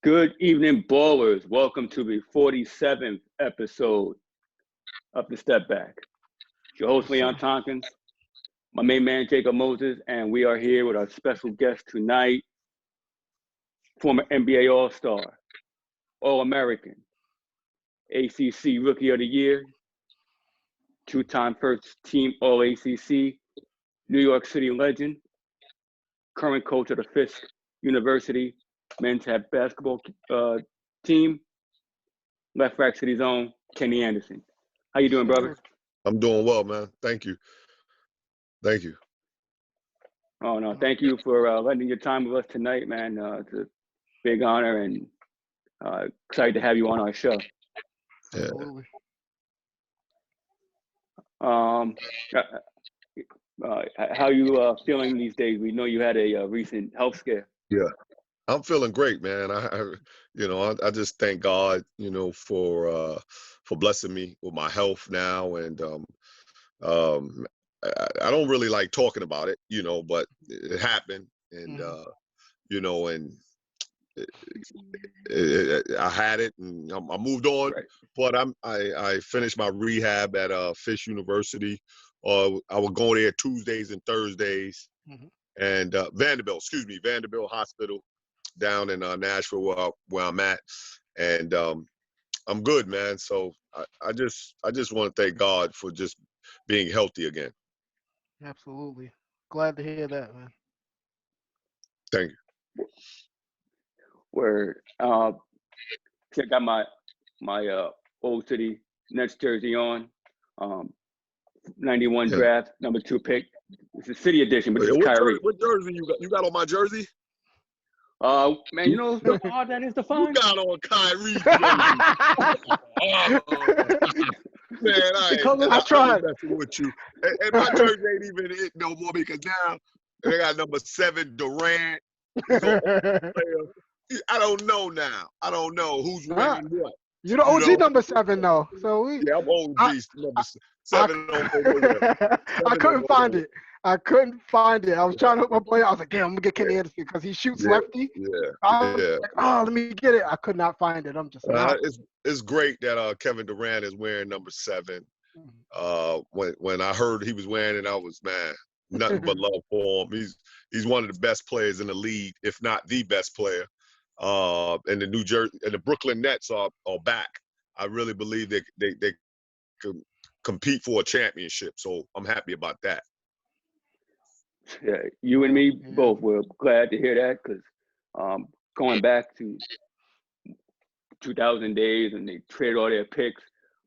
Good evening, ballers. Welcome to the 47th episode of the Stepback. Your host, Leon Tompkins, my main man, Jacob Moses, and we are here with our special guest tonight, former NBA All-Star, All-American, ACC Rookie of the Year, two-time first-team All-ACC, New York City legend, current coach of the Fisk University men's basketball team, Left Rack City's own Kenny Anderson. How you doing, brother? I'm doing well, man. Thank you. Thank you. Oh, no, thank you for lending your time with us tonight, man. It's a big honor and excited to have you on our show. Yeah. How you feeling these days? We know you had a recent health scare. Yeah. I'm feeling great, man. I just thank God, for blessing me with my health now, and I don't really like talking about it, but it happened, and I had it, and I moved on. Right. But I finished my rehab at Fisk University. I would go there Tuesdays and Thursdays, and Vanderbilt Hospital down in Nashville, where I'm at, and I'm good, man. So I just want to thank God for just being healthy again. Absolutely, glad to hear that, man. Thank you. Where I got my old city Nets jersey on, 91 draft, number 2 pick. It's a city edition, but it's Kyrie. What jersey you got? You got on my jersey? Man, you know how hard that is to find? You got on Kyrie jersey. Man, I tried messing with you. And my jersey ain't even it no more because now they got number 7 Durant. I don't know now. I don't know who's wearing what. You're the OG number 7 though. So I'm OG number 7. I couldn't find it. I was trying to hook my boy. I was like, damn, I'm gonna get Kenny Anderson because he shoots lefty. Like, oh, let me get it. I could not find it. I'm just it's great that Kevin Durant is wearing number 7. When I heard he was wearing it, I was, man, nothing but love for him. He's one of the best players in the league, if not the best player. And the Brooklyn Nets are back. I really believe they can compete for a championship. So I'm happy about that. Yeah, you and me both were glad to hear that because going back to 2000 days and they traded all their picks,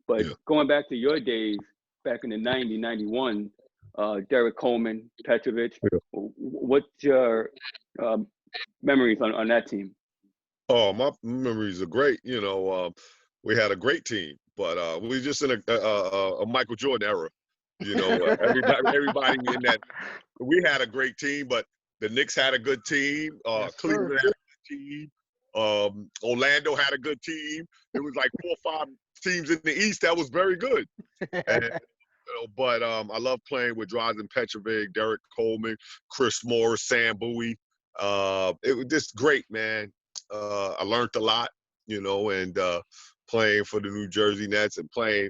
but going back to your days back in the 90, 91, Derek Coleman, Petrovic, what's your memories on that team? Oh, my memories are great. We had a great team, but we were just in a Michael Jordan era. Everybody in that. We had a great team, but the Knicks had a good team. Cleveland had a good team. Orlando had a good team. It was like 4 or 5 teams in the East that was very good. But I love playing with Drazen Petrovic, Derek Coleman, Chris Morris, Sam Bowie. It was just great, man. I learned a lot, and playing for the New Jersey Nets and playing,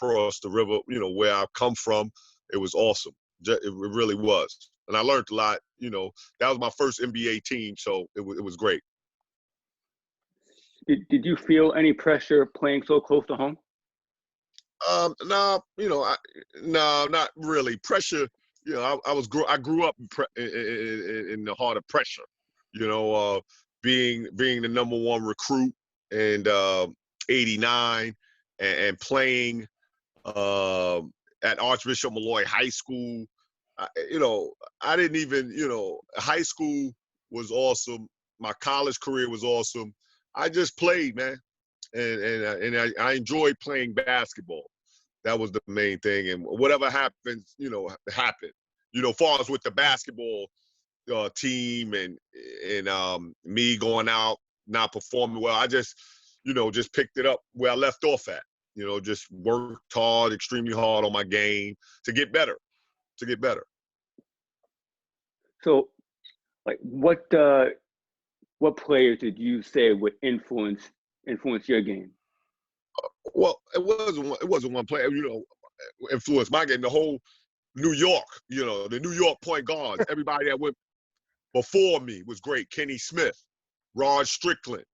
across the river, where I've come from. It was awesome. It really was. And I learned a lot. That was my first NBA team, so it was great. Did you feel any pressure playing so close to home? No, no, not really. Pressure, I grew up in the heart of pressure. Being the number 1 recruit in '89 and playing at Archbishop Malloy High School. I didn't even, high school was awesome. My college career was awesome. I just played, man. And I enjoyed playing basketball. That was the main thing. And whatever happens, happened. Far as with the basketball team and me going out, not performing well, I just picked it up where I left off at. Just worked hard, extremely hard on my game to get better. So, like, what what players did you say would influence your game? Well, it wasn't one player, influenced my game. The whole New York, the New York point guards, everybody that went before me was great. Kenny Smith, Rod Strickland,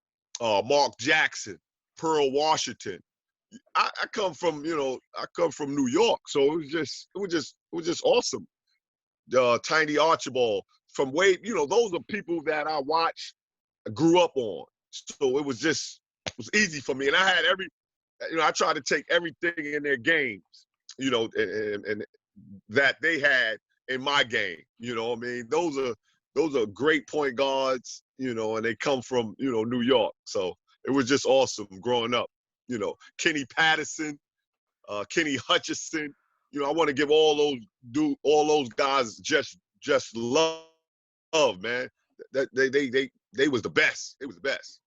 Mark Jackson, Pearl Washington. I come from New York, so it was just awesome. Tiny Archibald from those are people that I watched, grew up on. So it was easy for me, and I had I tried to take everything in their games, and that they had in my game. You know what I mean? Those are great point guards, and they come from, New York. So it was just awesome growing up. Kenny Patterson, Kenny Hutchison. I want to give all those guys just love, man. That they was the best. It was the best.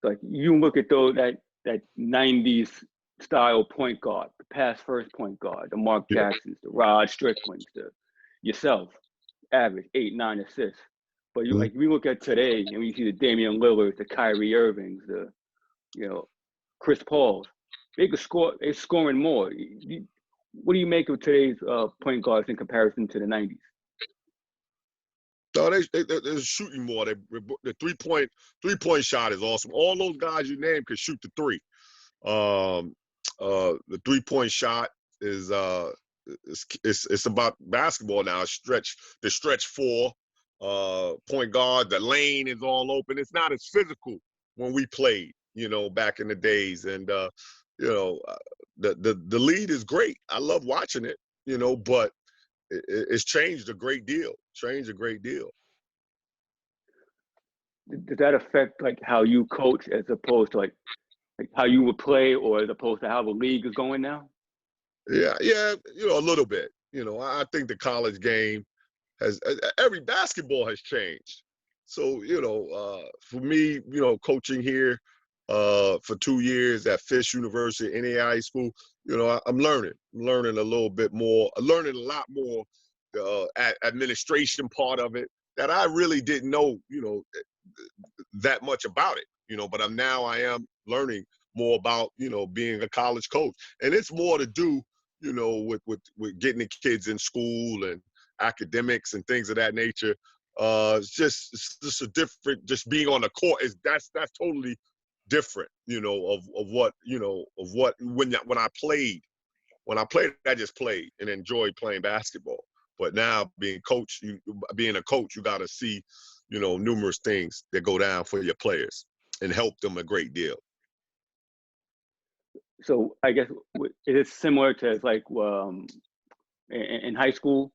Like you look at that 90s style point guard, the pass first point guard, the Mark Jacksons, the Rod Stricklands, yourself, average 8-9 assists. But like we look at today and we see the Damian Lillards, the Kyrie Irvings, the Chris Pauls, they could score. They're scoring more. What do you make of today's point guards in comparison to the 90s? No, they're shooting more. The three-point shot is awesome. All those guys you named could shoot the three. The three-point shot is it's about basketball now. The stretch four, point guard. The lane is all open. It's not as physical when we played, back in the days. And the lead is great. I love watching it, but it's changed a great deal. Does that affect like how you coach as opposed to like how you would play, or as opposed to how the league is going now? Yeah, a little bit. I think the college game every basketball has changed. So, for me, coaching here for 2 years at Fisk University, NAIA school, I'm learning a little bit more, learning a lot more administration part of it that I really didn't know, that much about it, but I am learning more about, being a college coach. And it's more to do, with getting the kids in school and academics and things of that nature. It's just a different, just being on the court that's totally different, of what, when I played, I just played and enjoyed playing basketball. But now being a coach, you got to see, numerous things that go down for your players and help them a great deal. So I guess it is similar to like in high school,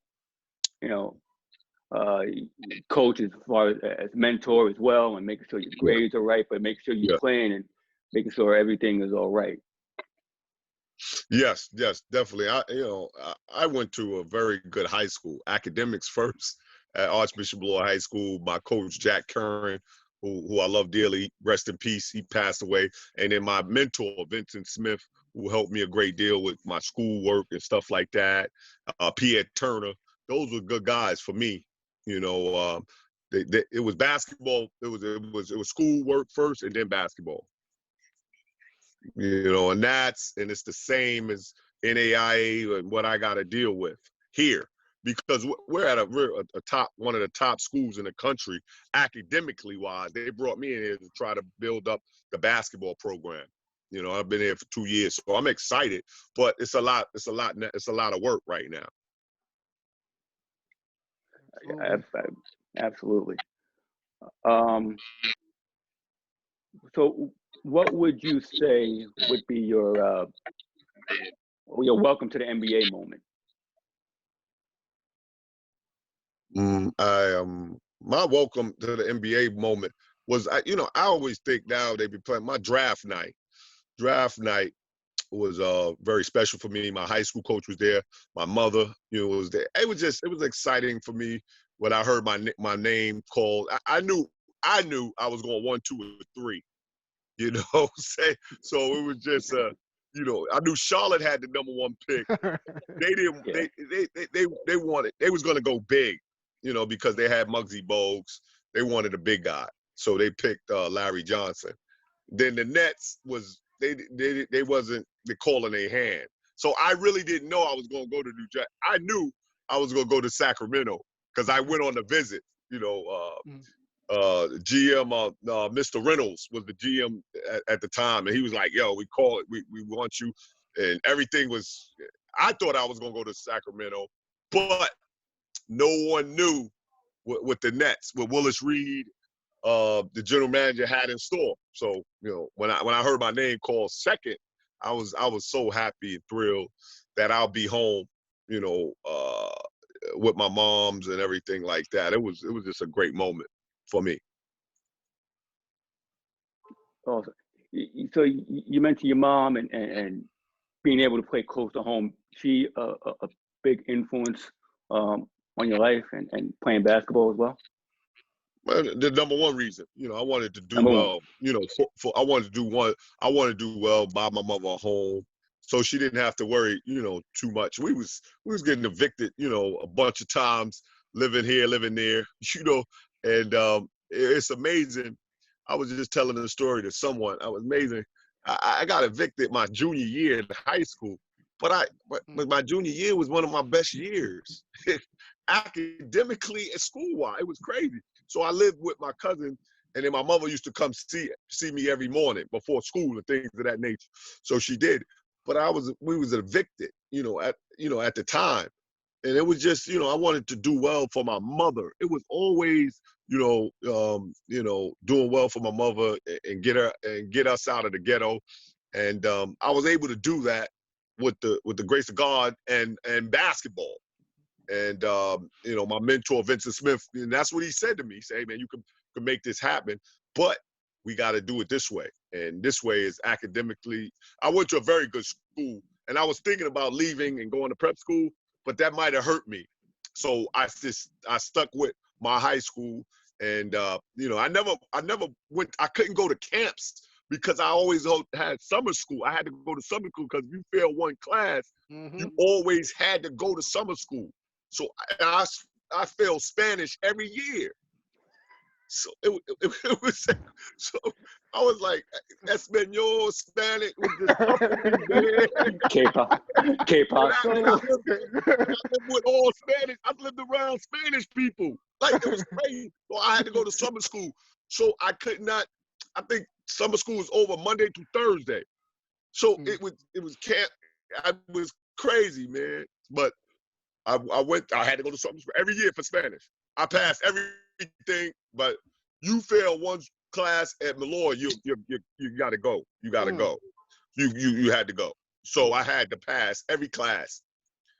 coach as far as mentor as well, and making sure your grades are right, but make sure you're playing and making sure everything is all right. Yes, definitely. I went to a very good high school, academics first at Archbishop Lloyd High School. My coach, Jack Curran, who I love dearly, rest in peace, he passed away. And then my mentor, Vincent Smith, who helped me a great deal with my schoolwork and stuff like that. Pierre Turner, those were good guys for me. It was basketball. It was schoolwork first and then basketball. And it's the same as NAIA and what I got to deal with here, because we're at one of the top schools in the country, academically wise. They brought me in here to try to build up the basketball program. I've been here for 2 years, so I'm excited, but it's a lot of work right now. Absolutely. So what would you say would be your welcome to the NBA moment? My welcome to the NBA moment was, I always think now they be playing my draft night. Draft night was very special for me. My high school coach was there. My mother, was there. It was exciting for me when I heard my name called. I knew I was going 1, 2, or 3. So it was just I knew Charlotte had the #1 pick. They didn't. They wanted. They was going to go big, because they had Muggsy Bogues. They wanted a big guy, so they picked Larry Johnson. Then the Nets they wasn't calling their hand. So I really didn't know I was going to go to New Jersey. I knew I was going to go to Sacramento because I went on the visit. GM, Mr. Reynolds was the GM at the time, and he was like, "Yo, we want you," and everything was. I thought I was going to go to Sacramento, but no one knew what the Nets, what Willis Reed, the general manager, had in store. So when I heard my name called second, I was so happy and thrilled that I'll be home, with my moms and everything like that. It was just a great moment for me. Awesome. So you mentioned your mom and being able to play close to home. She a big influence on your life and playing basketball as well? The number one reason, I wanted to do well. I wanted to do well, buy my mother a home, so she didn't have to worry, too much. We was getting evicted, a bunch of times, living here, living there, and it's amazing. I was just telling the story to someone. I was amazing. I got evicted my junior year in high school, but my junior year was one of my best years, academically and school-wise. It was crazy. So I lived with my cousin, and then my mother used to come see me every morning before school and things of that nature. So she did, but we was evicted, at the time, and it was just, I wanted to do well for my mother. It was always, doing well for my mother and get us out of the ghetto, and I was able to do that with the grace of God and basketball. And my mentor Vincent Smith, and that's what he said to me. He said, "Hey man, you can make this happen, but we got to do it this way. And this way is academically." I went to a very good school, and I was thinking about leaving and going to prep school, but that might have hurt me. So I stuck with my high school, and I never went. I couldn't go to camps because I always had summer school. I had to go to summer school because if you failed one class, you always had to go to summer school. So I failed Spanish every year. So it was, so I was like, Espanol, Spanish was just tough for me, man. K-pop. I lived with all Spanish. I lived around Spanish people. Like, it was crazy. So I had to go to summer school. So I could not, I think summer school was over Monday through Thursday. So it was camp. I was crazy, man. But I had to go to summer school every year for Spanish. I passed everything, but you fail one class at Malloy, you gotta go. You gotta go. You had to go. So I had to pass every class.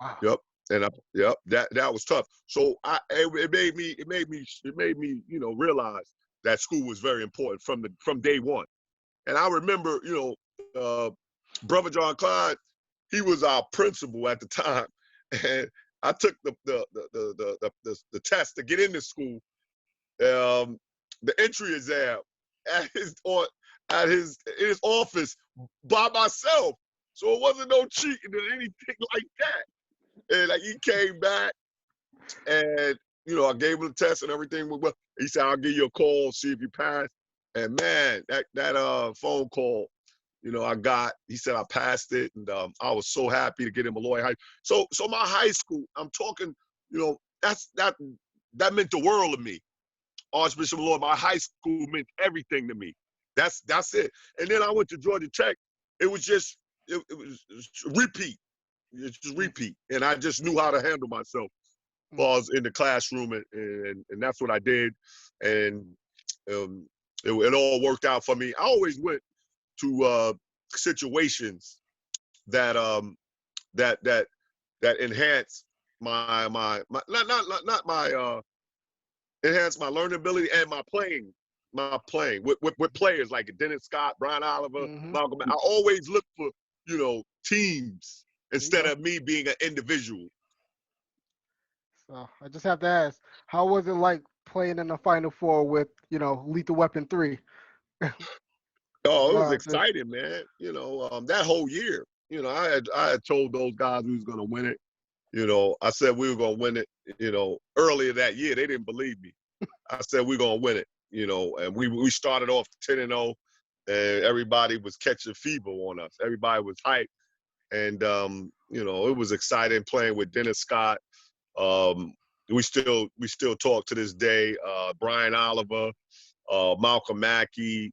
Wow. Yep. And that was tough. So it made me realize that school was very important from day one. And I remember, Brother John Clyde, he was our principal at the time, and I took the test to get into school. The entry exam at his office by myself. So it wasn't no cheating or anything like that. And like, he came back, and I gave him the test and everything. He said, "I'll give you a call, see if you pass." And man, that phone call, I got. He said I passed it, and I was so happy to get in Malloy High. So my high school, I'm talking, that meant the world to me. Archbishop Malloy, my high school meant everything to me. That's it. And then I went to Georgia Tech. It was just it was repeat. It's just repeat, and I just knew how to handle myself while I was in the classroom, and that's what I did, and it all worked out for me. I always went to situations that enhance my enhance my learning ability and my playing with players like Dennis Scott, Brian Oliver, Malcolm. I always look for teams instead of me being an individual. So I just have to ask, how was it like playing in the Final Four with Lethal Weapon 3? Oh, it was exciting, man. That whole year, I had told those guys we was gonna win it. I said we were gonna win it. Earlier that year, they didn't believe me. I said we're gonna win it, you know. And we started off 10-0, and everybody was catching fever on us. Everybody was hyped, and you know, it was exciting playing with Dennis Scott. We still talk to this day. Brian Oliver, Malcolm Mackey,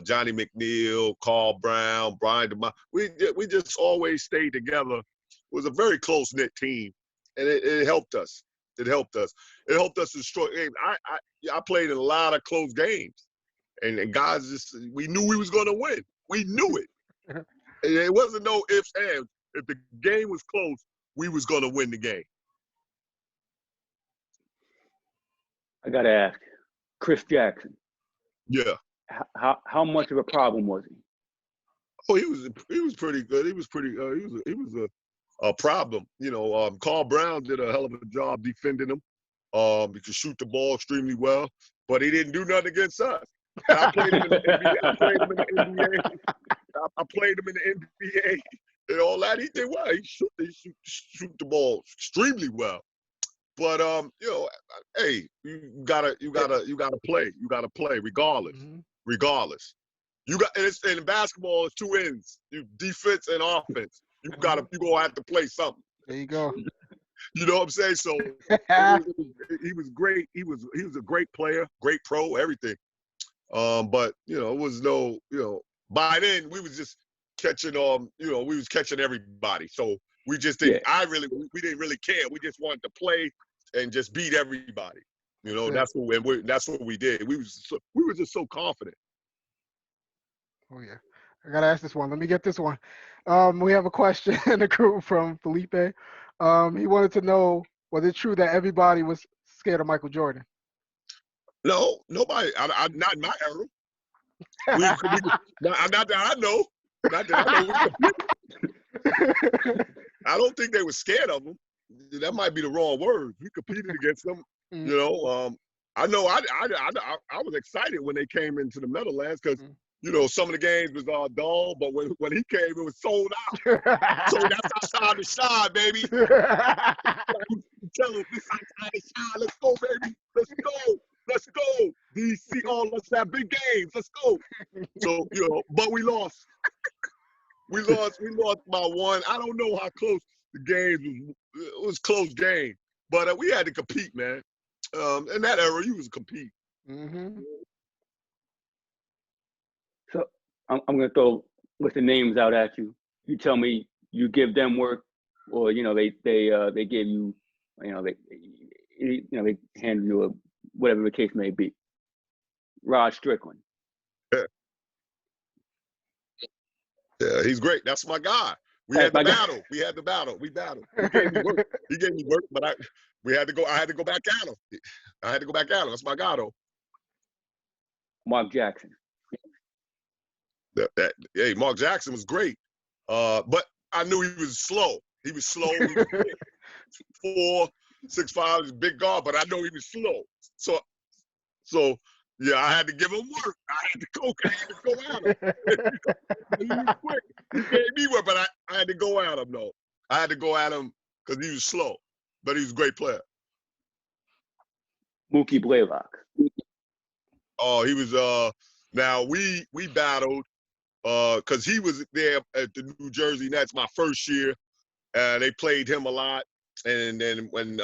Johnny McNeil, Carl Brown, Brian DeMar. We just always stayed together. It was a very close-knit team, and it helped us. It helped us. It helped us destroy games. I played in a lot of close games, and guys just, we knew we was going to win. We knew it. And it wasn't no ifs, ands. If the game was close, we was going to win the game. I got to ask, Chris Jackson. Yeah. How much of a problem was he? Oh, he was pretty good. He was a problem. You know, Carl Brown did a hell of a job defending him. He could shoot the ball extremely well, but he didn't do nothing against us. And I played him in the NBA. I played him in the NBA and all that. He did well. He shoot the ball extremely well. But you know, hey, you gotta play. You gotta play regardless. Mm-hmm. Regardless. You got, and in basketball, it's two ends. You defense and offense. You gonna have to play something. There you go. You know what I'm saying? So he was great. He was a great player, great pro, everything. But you know, it was no, you know, by then we was just catching you know, we was catching everybody. So we just didn't we didn't really care. We just wanted to play and just beat everybody. You know, that's what we did. We were just so confident. Oh yeah, I gotta ask this one. Let me get this one. We have a question in the group from Felipe. He wanted to know, was it true that everybody was scared of Michael Jordan? No, nobody. Not in my era. Not that I know. Not that I know. I don't think they were scared of him. That might be the wrong word. We competed against them. Mm-hmm. You know, I know. I was excited when they came into the Meadowlands because you know, some of the games was dull, but when he came, it was sold out. So that's our time to shine, baby. Tell him this our time to shine. Let's go, baby. Let's go. DC, let's have big games. Let's go. So, you know, but we lost. We lost by one. I don't know how close the game was. It was a close game, but we had to compete, man. In that era, you was compete. Mm-hmm. So I'm going to throw with the names out at you. You tell me you give them work, or you know they give you, you know they hand you a, whatever the case may be. Rod Strickland. Yeah, he's great. That's my guy. We had the battle. We battled. He gave me work, but I had to go back at him. That's my guy, though. Mark Jackson. Hey, Mark Jackson was great. But I knew he was slow. He was slow. He was 4'6'5", he's a big guard, but I know he was slow. So yeah, I had to give him work. I had to go at him. He was quick. He gave me work, but I had to go at him, though. I had to go at him because he was slow, but he was a great player. Mookie Blaylock. Oh, he was now we battled because he was there at the New Jersey Nets my first year. They played him a lot. And then when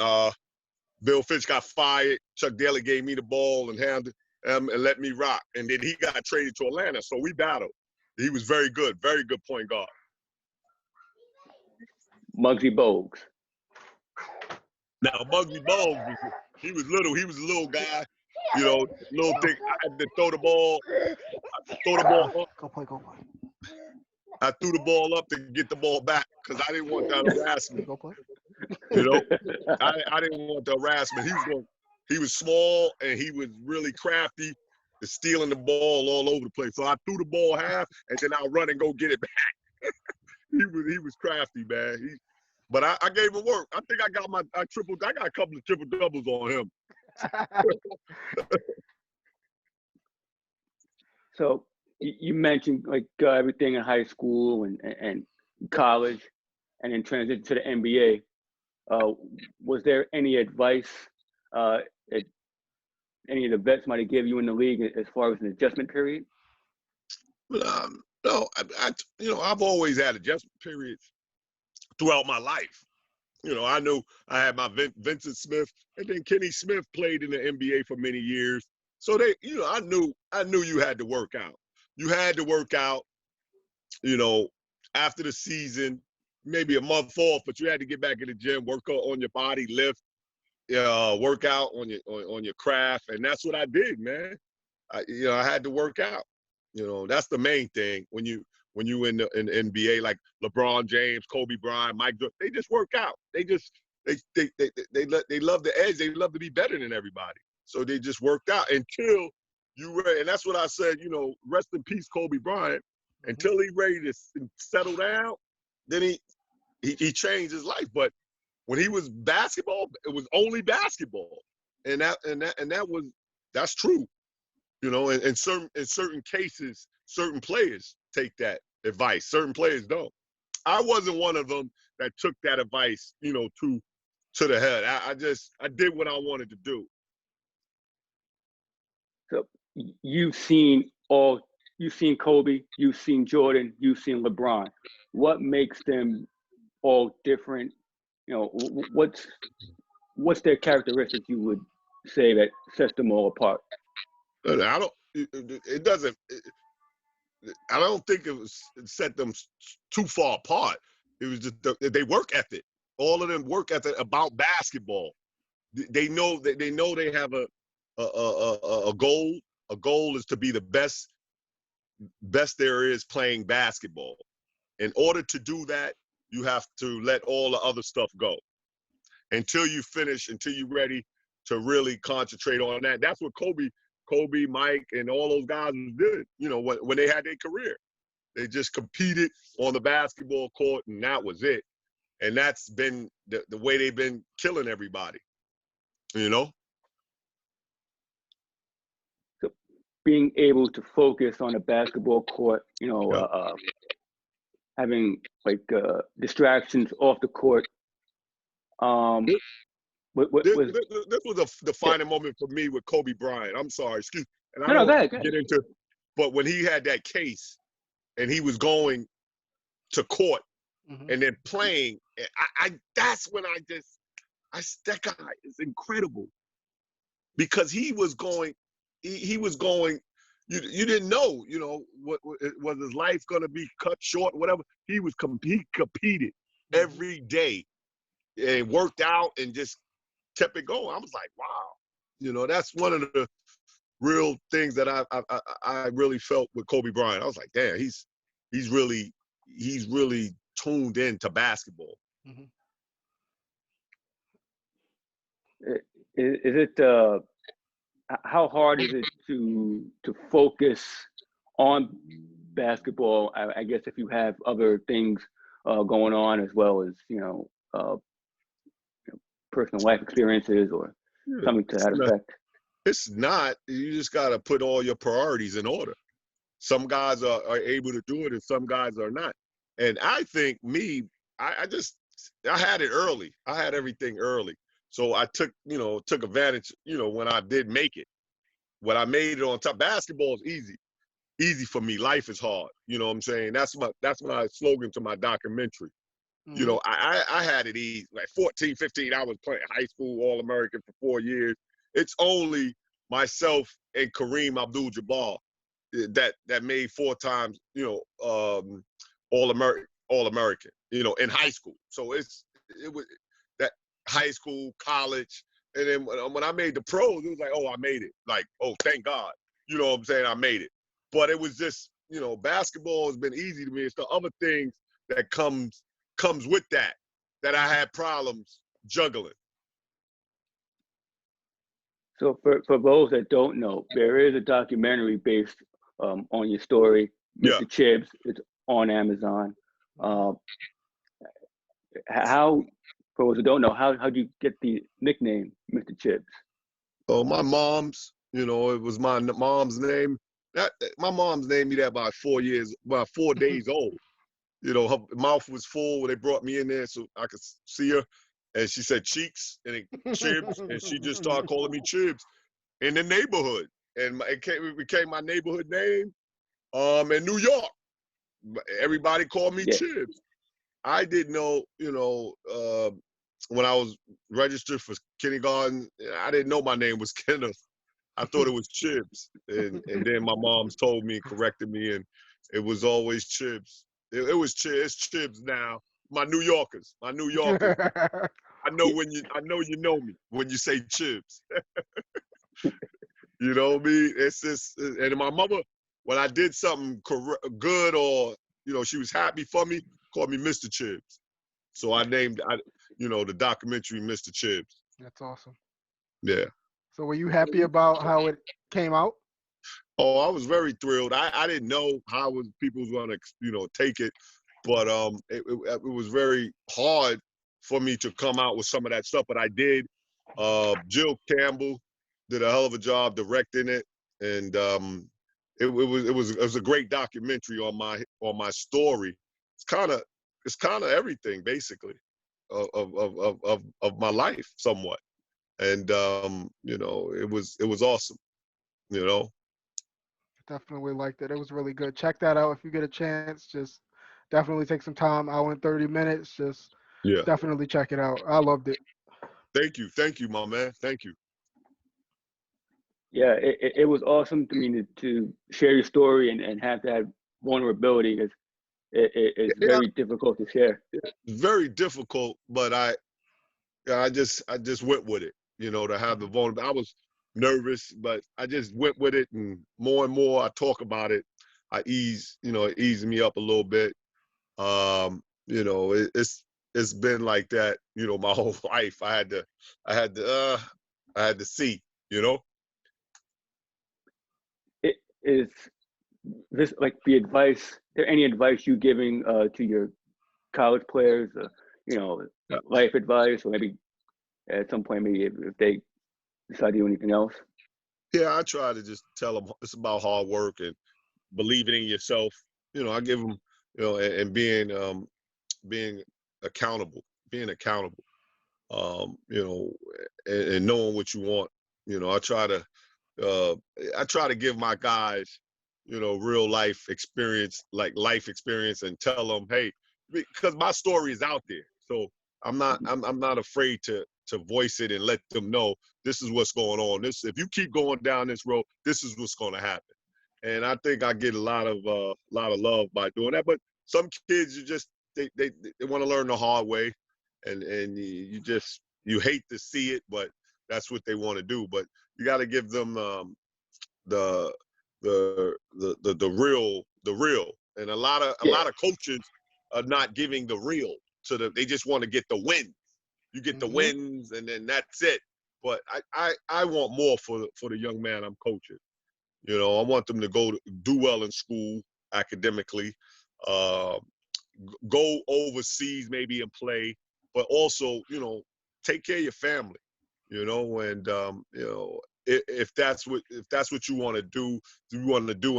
Bill Fitch got fired, Chuck Daly gave me the ball and handed and let me rock. And then he got traded to Atlanta. So we battled. He was very good point guard. Muggsy Bogues. Now, Muggsy Bogues, he was little. He was a little guy, you know, little thing. I had to throw the ball up. Go play. I threw the ball up to get the ball back because I didn't want that harassment. Go play. You know, I didn't want the harassment. He was small and he was really crafty, stealing the ball all over the place. So I threw the ball half and then I'll run and go get it back. he was crafty, man. But I gave him work. I think I got a couple of triple doubles on him. So you mentioned like everything in high school and college, and then transition to the NBA. Was there any advice any of the vets might have given you in the league as far as an adjustment period? But no, I've always had adjustment periods throughout my life. I knew I had my Vincent Smith, and then Kenny Smith played in the NBA for many years. So I knew you had to work out. You had to work out, after the season, maybe a month off, but you had to get back in the gym, work on your body, lift, work out on your craft, and that's what I did, man. I had to work out. That's the main thing when you in the NBA, like LeBron James, Kobe Bryant, Mike, they just work out. They love the edge. They love to be better than everybody. So they just worked out until and that's what I said. Rest in peace, Kobe Bryant. Mm-hmm. Until he ready to settle down, then he changed his life. But when he was basketball, it was only basketball, and that's true. In certain cases, certain players take that advice. Certain players don't. I wasn't one of them that took that advice, to the head. I did what I wanted to do. So you've seen Kobe, you've seen Jordan, you've seen LeBron. What makes them all different? What's their characteristics you would say that sets them all apart? I don't think it set them too far apart. It was just they work ethic. All of them work ethic about basketball. They know they have a goal. A goal is to be the best there is playing basketball. In order to do that, you have to let all the other stuff go until you finish, until you're ready to really concentrate on that. That's what Kobe, Mike, and all those guys did, when they had their career. They just competed on the basketball court, and that was it. And that's been the way they've been killing everybody, So being able to focus on a basketball court, having distractions off the court. This was a defining moment for me with Kobe Bryant. I'm sorry, excuse me. And I don't get into, but when he had that case and he was going to court and then playing, that's when that guy is incredible, because he was going, you didn't know, what was his life going to be cut short, whatever. He competed every day and worked out and just kept it going. I was like, wow, that's one of the real things that I really felt with Kobe Bryant. I was like, damn, he's really tuned into basketball. Mm-hmm. Is it how hard is it to focus on basketball? I guess if you have other things going on, as well as personal life experiences or something to that effect. It's not. You just got to put all your priorities in order. Some guys are able to do it, and some guys are not. And I think I had it early. I had everything early. So I took advantage, when I did make it. When I made it on top, basketball is easy for me. Life is hard. You know what I'm saying? That's my slogan to my documentary. Mm-hmm. I had it easy. Like 14, 15, I was playing high school All-American for 4 years. It's only myself and Kareem Abdul-Jabbar that made 4 times, All-American, in high school. So it was that high school, college. And then when I made the pros, it was like, oh, I made it. Like, oh, thank God. You know what I'm saying? I made it. But it was just, basketball has been easy to me. It's the other things that comes with that I had problems juggling. So for those that don't know, there is a documentary based on your story, Mr. Chibbs. It's on Amazon. How, for those who don't know, how do you get the nickname Mr. Chibbs? Oh, my mom's, it was my mom's name. My mom's named me that about 4 days old. Her mouth was full when they brought me in there so I could see her. And she said Cheeks and Chibbs, and she just started calling me Chibbs. in the neighborhood, and it became my neighborhood name. In New York, everybody called me Yeah. Chibs. I didn't know, when I was registered for kindergarten, I didn't know my name was Kenneth. I thought it was Chibs, and then my mom's told me, corrected me, and it was always Chibs. It was Chibs. It's Chibs now. My New Yorkers. I know Yeah. I know you know me when you say Chibs. You know what I mean? It's just, and my mother, when I did something good or, she was happy for me, called me Mr. Chibs. So I named, the documentary Mr. Chibs. That's awesome. Yeah. So were you happy about how it came out? Oh, I was very thrilled. I didn't know how people was going to, take it, but it was very hard for me to come out with some of that stuff, but I did. Jill Campbell did a hell of a job directing it, and it was a great documentary on my story. It's kind of everything basically of my life somewhat, and it was awesome. You know. Definitely liked it. It was really good. Check that out if you get a chance. Just definitely take some time, hour and 30 minutes. Just Yeah. definitely check it out. I loved it. Thank you, my man. Thank you. Yeah, it was awesome to me to share your story and have that vulnerability. It's Yeah, very difficult to share. very difficult, but I just went with it. To have the vulnerability. I was nervous, but I just went with it, and more I talk about it, it eased me up a little bit. It's been like that, my whole life. I had to see, It is this like the advice? There any advice you giving to your college players? Yeah. Life advice, or maybe at some point, maybe if they decide to do anything else. Yeah, I try to just tell them it's about hard work and believing in yourself. I give them, and being accountable, being accountable, um, you know, and knowing what you want. Uh, I try to give my guys, real life experience, like life experience, and tell them, hey, because my story is out there, so I'm not afraid to voice it and let them know this is what's going on. If you keep going down this road, this is what's going to happen. And I think I get a lot of love by doing that. But some kids, they want to learn the hard way, and you hate to see it, but that's what they want to do. But you got to give them the real. And a Yeah, lot of coaches are not giving the real to they just want to get the win. You get the Hmm. wins, and then that's it. But I want more for the young man I'm coaching. I want them to do well in school academically, uh, go overseas maybe and play, but also, take care of your family, and if that's what you want to do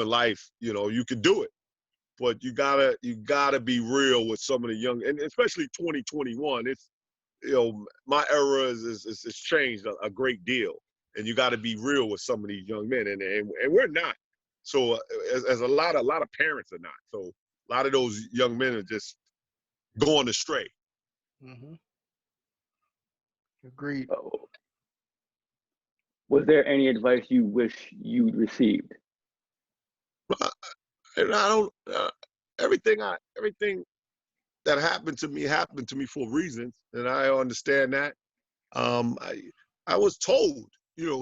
in life, you can do it. But you gotta be real with some of the young, and especially 2021. It's my era is changed a great deal, and you got to be real with some of these young men, and we're not. So as a lot of parents are not. So a lot of those young men are just going astray. Hmm. Agreed. was there any advice you wish you'd received? And I don't. Everything that happened to me for reasons, and I understand that. I was told,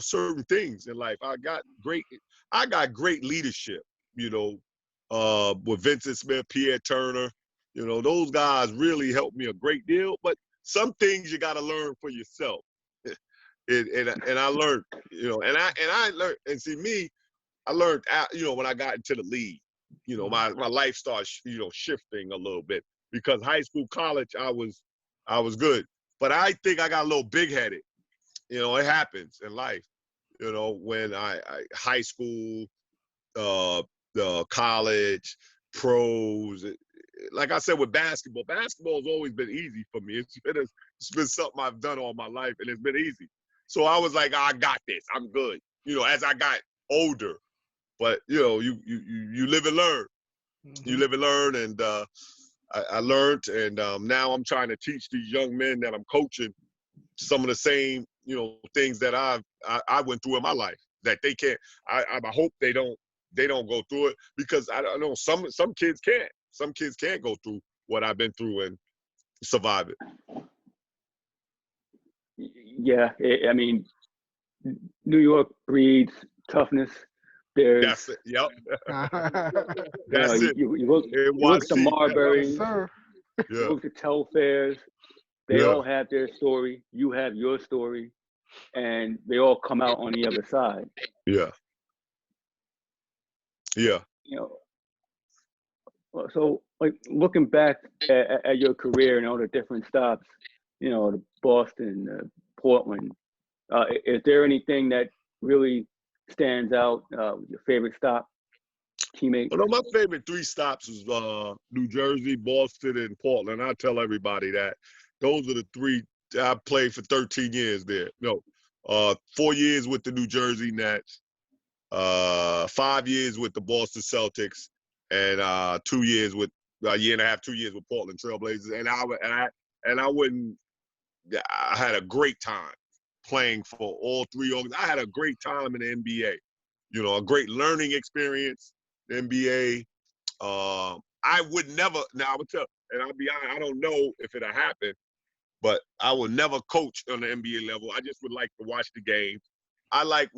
certain things in life. I got great leadership, with Vincent Smith, Pierre Turner. Those guys really helped me a great deal. But some things you got to learn for yourself. And I learned, and I learned, and see me, I learned, when I got into the league, my life started, shifting a little bit, because high school, college, I was good, but I think I got a little big headed. It happens in life. When I high school, the college, pros. Like I said, with basketball has always been easy for me. It's been something I've done all my life, and it's been easy. So I was like, I got this. I'm good. as I got older. But you live and learn. You live and learn, and I learned, and now I'm trying to teach these young men that I'm coaching some of the same things that I went through in my life that they can't. I hope they don't go through it, because I don't know, some kids can't. Some kids can't go through what I've been through and survive it. Yeah, I mean, New York breeds toughness. That's it. Yep. That's it. You look at the NYC. Marburys, Sir. you Yeah. look at Telfairs. They Yeah. all have their story. You have your story, and they all come out on the other side. Yeah. Yeah. So like looking back at your career and all the different stops, the Boston, Portland. Is there anything that really stands out? Your favorite stop, teammate? Well, no, my favorite 3 stops is New Jersey, Boston, and Portland. I tell everybody that those are the 3. I played for 13 years there. 4 years with the New Jersey Nets, 5 years with the Boston Celtics, and 2 years with a year and a half, 2 years with Portland Trailblazers. And I had a great time playing for all 3 organizations. I had a great time in the NBA. A great learning experience. The NBA. I would never. Now I would tell, and I'll be honest, I don't know if it'll happen, but I will never coach on the NBA level. I just would like to watch the games. I like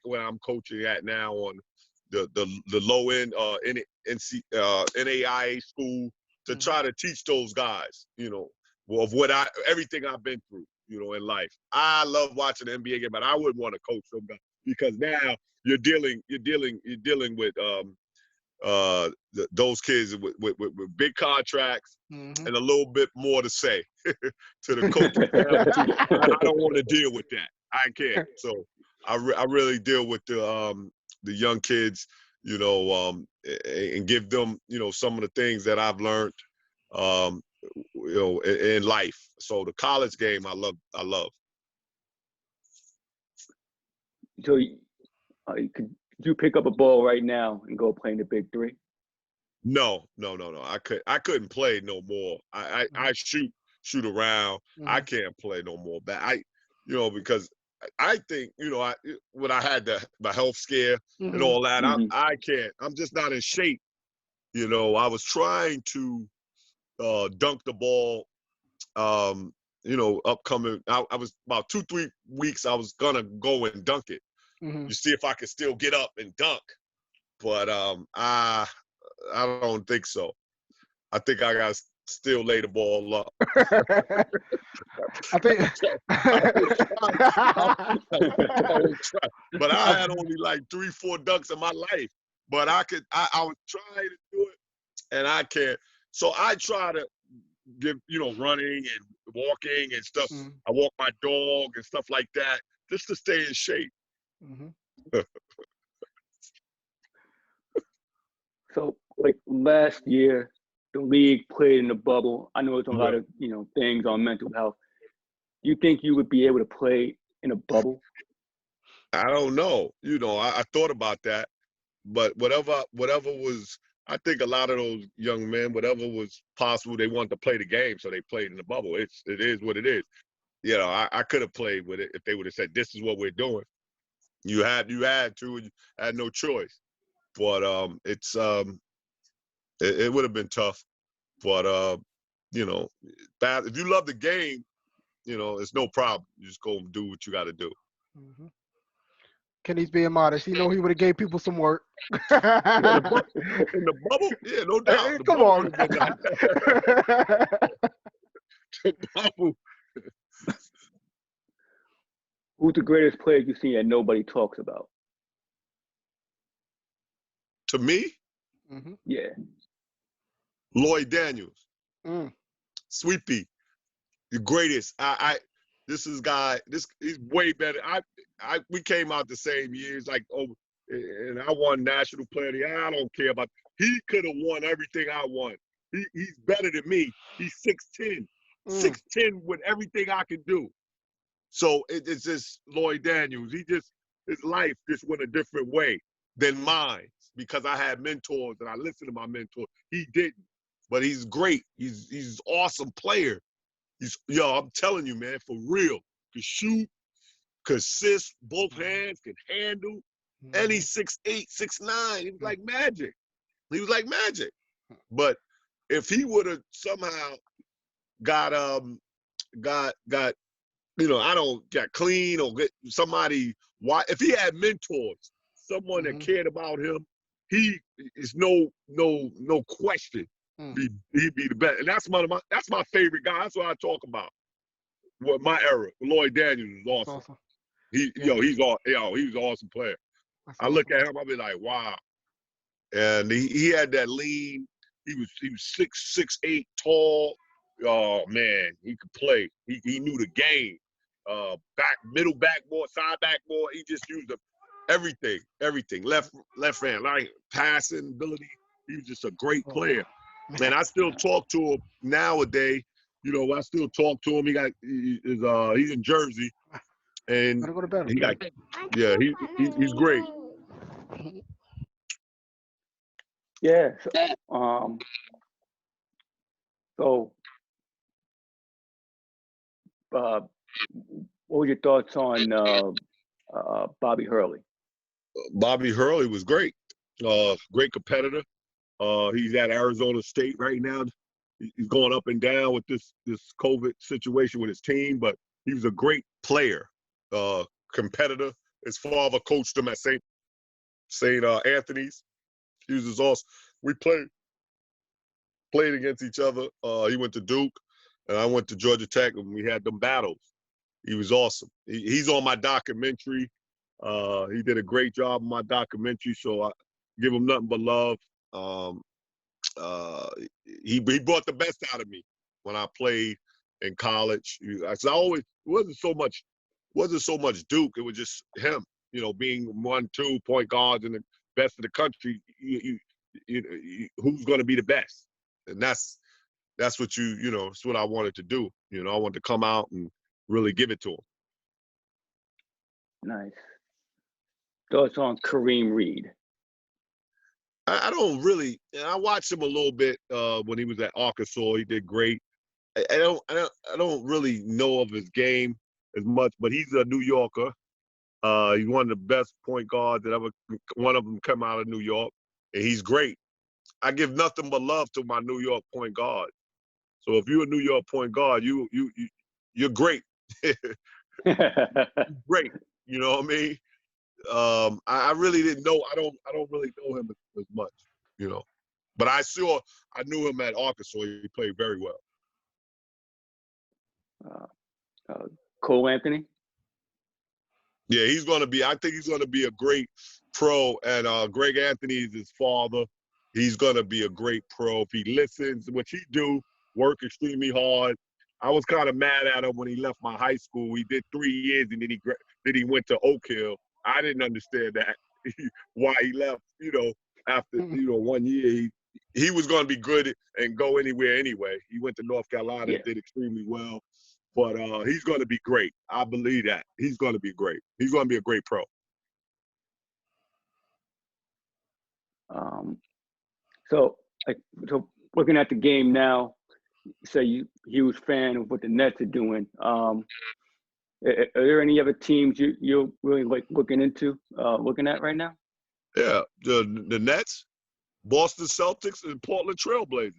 where I'm coaching at now on the low end NAIA school, to try to teach those guys, of everything I've been through, in life. I love watching the NBA game, but I wouldn't want to coach them guys, because now you're dealing with those kids with big contracts and a little bit more to say to the coach. I don't want to deal with that. I can't. So I really deal with the young kids, and give them, some of the things that I've learned, in life. So the college game, I love. So could you pick up a ball right now and go play in the Big 3? No. I couldn't play no more. I shoot around. I can't play no more. But because I think, when I had the health scare and all that, I can't. I'm just not in shape. I was trying to dunk the ball. Upcoming. I was about 2-3 weeks. I was gonna go and dunk it. You see if I could still get up and dunk. But I don't think so. I think I got to still lay the ball up. I think. But I had only like 3-4 dunks in my life. But I was trying to do it, and I can't. So I try to give, running and walking and stuff. I walk my dog and stuff like that, just to stay in shape. So, like last year, the league played in the bubble. I know it's a lot of things on mental health. Do you think you would be able to play in a bubble? I don't know. I thought about that, but whatever was, I think a lot of those young men, whatever was possible, they wanted to play the game, so they played in the bubble. It is what it is. I could have played with it if they would have said, "This is what we're doing." You had to, and you had no choice. But it would have been tough. But if you love the game, it's no problem. You just go and do what you got to do. Kenny's being modest. He would have gave people some work. In the bubble, yeah, no doubt. Come on. The bubble. Who's the greatest player you've seen that nobody talks about? To me? Yeah. Lloyd Daniels. Sweepy. The greatest. This is guy. He's way better. We came out the same years, and I won National Player of the Year. I don't care about. He could have won everything I won. He's better than me. He's 6'10", 6'10" with everything I can do. So it's just Lloyd Daniels. his life just went a different way than mine because I had mentors and I listened to my mentor. He didn't, but he's great. He's an awesome player. I'm telling you, man, for real. Can shoot, can assist, both hands, can handle. And he's 6'8", 6'9". He was like magic. He was like magic. But if he would have somehow got clean or get somebody, if he had mentors, someone that cared about him, he is no question. He'd be the best. And that's my favorite guy. That's what I talk about. What my era, Lloyd Daniels was awesome. He was an awesome player. I look at him, I'll be like, wow. And he had that lean. He was 6'8", tall. Oh man, he could play. He knew the game. Middle backboard, side backboard. He just used everything. Left hand, like passing ability. He was just a great player. And I still talk to him nowadays. I still talk to him. He's in Jersey, and go to bed, he's great. Yeah. So, what were your thoughts on Bobby Hurley? Bobby Hurley was great. Great competitor. He's at Arizona State right now. He's going up and down with this COVID situation with his team, but he was a great player, competitor. His father coached him at St. Anthony's. He was awesome. We played against each other. He went to Duke, and I went to Georgia Tech, and we had them battles. He was awesome. He's on my documentary. He did a great job on my documentary, so I give him nothing but love. He brought the best out of me when I played in college. It wasn't so much Duke. It was just him. Being 1-2 point guards and the best of the country. Who's going to be the best? And that's what it's what I wanted to do. I wanted to come out and really give it to him. Nice. Thoughts on Kareem Reed? I don't really. I watched him a little bit when he was at Arkansas. He did great. I don't really know of his game as much, but he's a New Yorker. He's one of the best point guards that ever. One of them come out of New York, and he's great. I give nothing but love to my New York point guard. So if you're a New York point guard, you're great. Great. You know what I mean? I really didn't know. I don't really know him as much, But I knew him at Arkansas. He played very well. Cole Anthony? Yeah, I think he's gonna be a great pro. And Greg Anthony is his father. He's gonna be a great pro if he listens, which he do. Work extremely hard. I was kind of mad at him when he left my high school. He did 3 years, and then he went to Oak Hill. I didn't understand that why he left. After 1 year, he was going to be good and go anywhere anyway. He went to North Carolina and did extremely well. But he's going to be great. I believe that he's going to be great. He's going to be a great pro. So looking at the game now, you say you huge fan of what the Nets are doing. Are there any other teams you're really looking at right now? Yeah, the Nets, Boston Celtics, and Portland Trailblazers.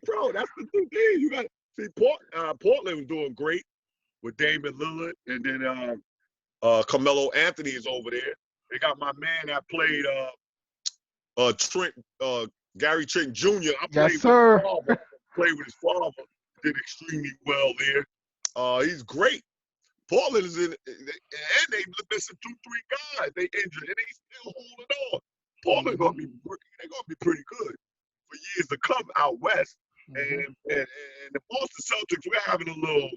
Bro, that's the thing. You got see Portland was doing great with Damian Lillard, and then Carmelo Anthony is over there. They got my man that played Gary Trent Jr. Yes, sir. Played with his father, did extremely well there. He's great. Portland is in, and they missing 2-3 guys. They injured, and they still holding on. Portland they're gonna be pretty good for years to come out west. And the Boston Celtics, we're having a little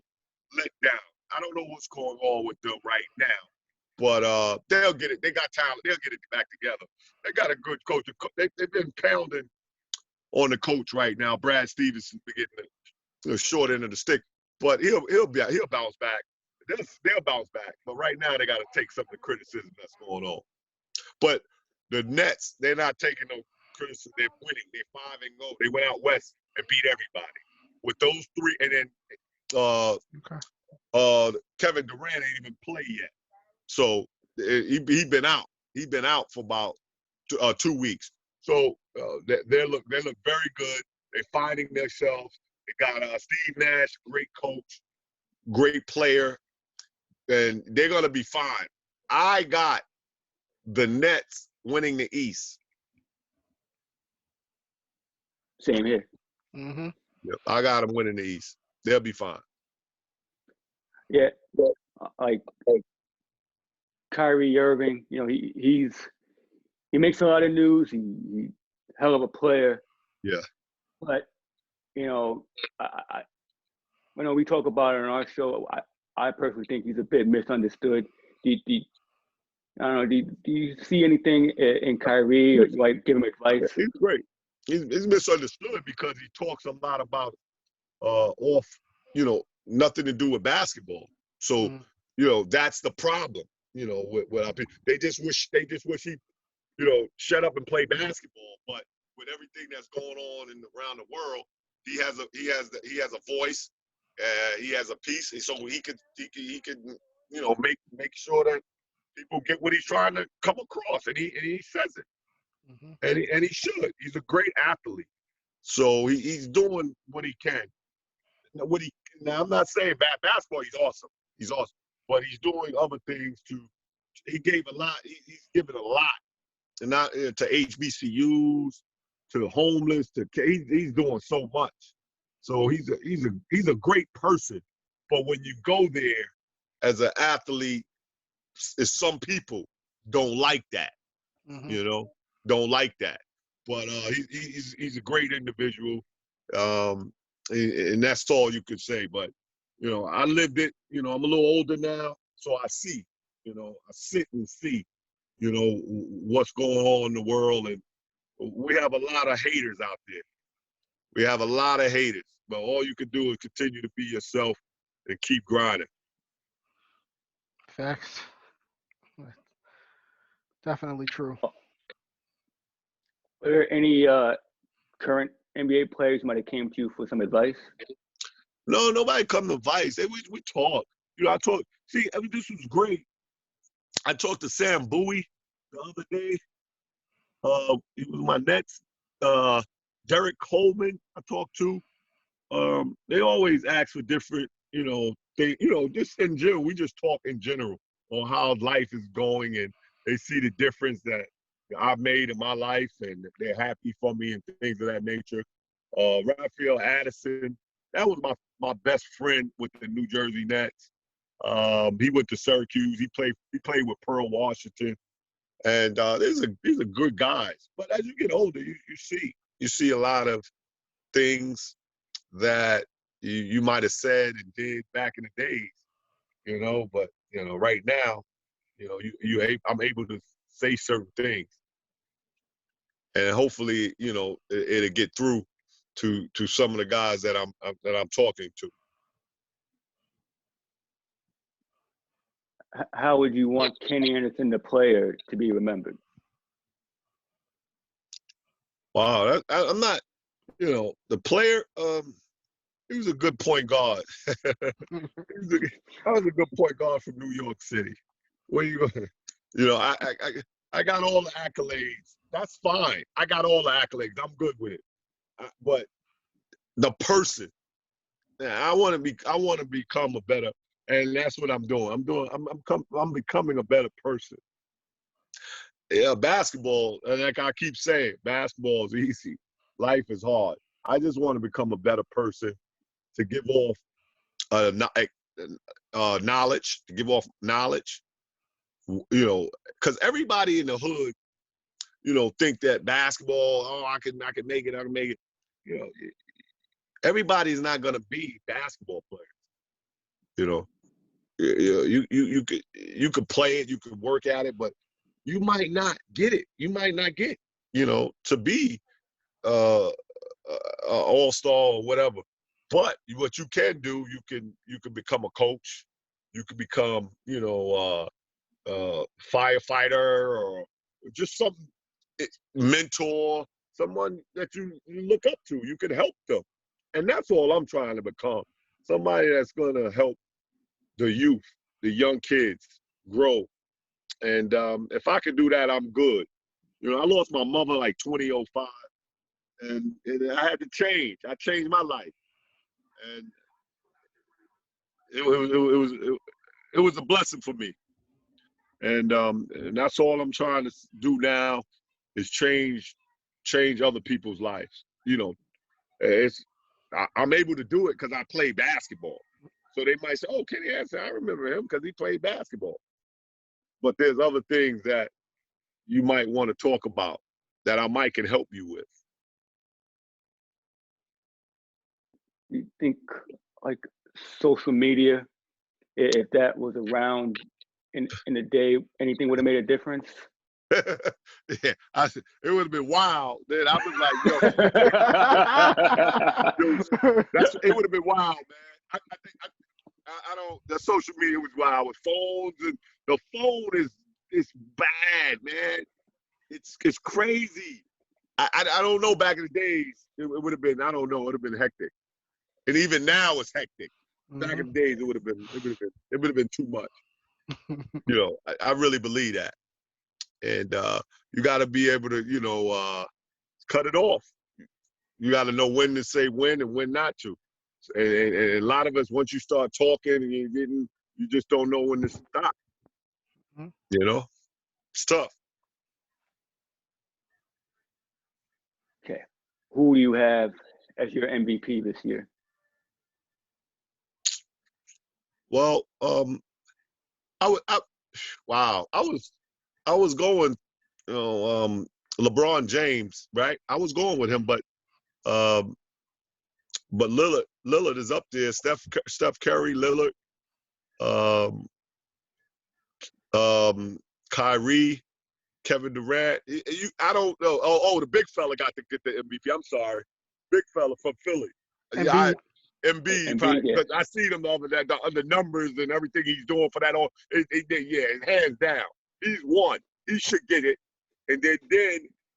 letdown. I don't know what's going on with them right now, but they'll get it. They got talent. They'll get it back together. They got a good coach. They've been pounding on the coach right now. Brad Stevens getting the short end of the stick but he'll bounce back. They'll bounce back. But right now they got to take some of the criticism that's going on. But the Nets, they're not taking no criticism. They're winning. They're 5-0. They went out west and beat everybody. With those three, and then Kevin Durant ain't even play yet. So he been out. He been out for about 2 weeks. So they look very good. They're finding themselves. They got Steve Nash, great coach, great player, and they're gonna be fine. I got the Nets winning the East. Same here. Mm-hmm. Yep, I got them winning the East. They'll be fine. Yeah, like Kyrie Irving, you know, he makes a lot of news. He hell of a player. Yeah. But you know, I we talk about it on our show. I personally think he's a bit misunderstood. I don't know. Do you see anything in Kyrie, or like give him advice? He's great. He's misunderstood because he talks a lot about off, nothing to do with basketball. So, that's the problem. With our people. They just wish he, shut up and play basketball. But with everything that's going on around the world, he has a voice. He has a piece, and so he could make sure that people get what he's trying to come across, and he says it. Mm-hmm. And he should. He's a great athlete. So he's doing what he can. Now I'm not saying bad basketball, he's awesome. He's awesome. But he's doing other things he gave a lot. He's given a lot. And not to HBCUs, to the homeless, he's doing so much. So he's a great person. But when you go there as an athlete, some people don't like that. Mm-hmm. Don't like that. But he's a great individual, and that's all you could say. But I lived it. I'm a little older now, so I see. I sit and see. What's going on in the world, and we have a lot of haters out there. We have a lot of haters, but all you can do is continue to be yourself and keep grinding. Facts. Definitely true. Are there any current NBA players might have came to you for some advice? No, nobody come to advice. We talk. I talk. See, this was great. I talked to Sam Bowie the other day. He was my Nets. Derek Coleman, I talked to. They always ask for different, things. Just in general. We just talk in general on how life is going, and they see the difference that I've made in my life, and they're happy for me and things of that nature. Raphael Addison, that was my best friend with the New Jersey Nets. He went to Syracuse. He played with Pearl Washington, and these are good guys. But as you get older, you see a lot of things that you might have said and did back in the days, But right now, I'm able to say certain things, and hopefully, it'll get through to some of the guys that I'm talking to. How would you want Kenny Anderson, the player, to be remembered? Wow, I'm not, the player. He was a good point guard. I was a good point guard from New York City. Where you, I got all the accolades. That's fine. I got all the accolades. I'm good with it. But the person, I want to become a better, and that's what I'm doing. I'm becoming a better person. Yeah, basketball, and like I keep saying, basketball is easy. Life is hard. I just want to become a better person, to give off knowledge, because everybody in the hood, think that basketball, I can make it. Everybody's not gonna be basketball players. You could play it, you could work at it, but you might not get it. You might not get, to be all-star or whatever. But what you can do, you can become a coach. You can become, firefighter or just some mentor, someone that you look up to. You can help them. And that's all I'm trying to become. Somebody that's going to help the youth, the young kids grow. And if I can do that, I'm good. I lost my mother like 2005, and I had to change. I changed my life. And it was a blessing for me. And that's all I'm trying to do now is change other people's lives. I'm able to do it because I play basketball. So they might say, "Oh, Kenny Anderson, I remember him because he played basketball." But there's other things that you might want to talk about that I might can help you with. You think like social media, if that was around in the day, anything would have made a difference? Yeah, it would have been wild. Then I was like, yo, it would have been wild, man. I don't. The social media was wild with phones, and the phone is bad, man. It's crazy. I don't know. Back in the days, it would have been. I don't know. It would have been hectic, and even now it's hectic. Back in the days, it would have been too much. I really believe that. And you got to be able to, cut it off. You got to know when to say when and when not to. And a lot of us, once you start talking and you just don't know when to stop. It's tough. Okay. Who do you have as your MVP this year? Well, I was going, LeBron James, right? I was going with him, but Lillard is up there. Steph Curry, Lillard, Kyrie, Kevin Durant. I don't know. Oh, the big fella got to get the MVP. I'm sorry, big fella from Philly. Embiid, probably, yeah. because I see them over there, the numbers and everything he's doing for that. Hands down, he's won. He should get it. And then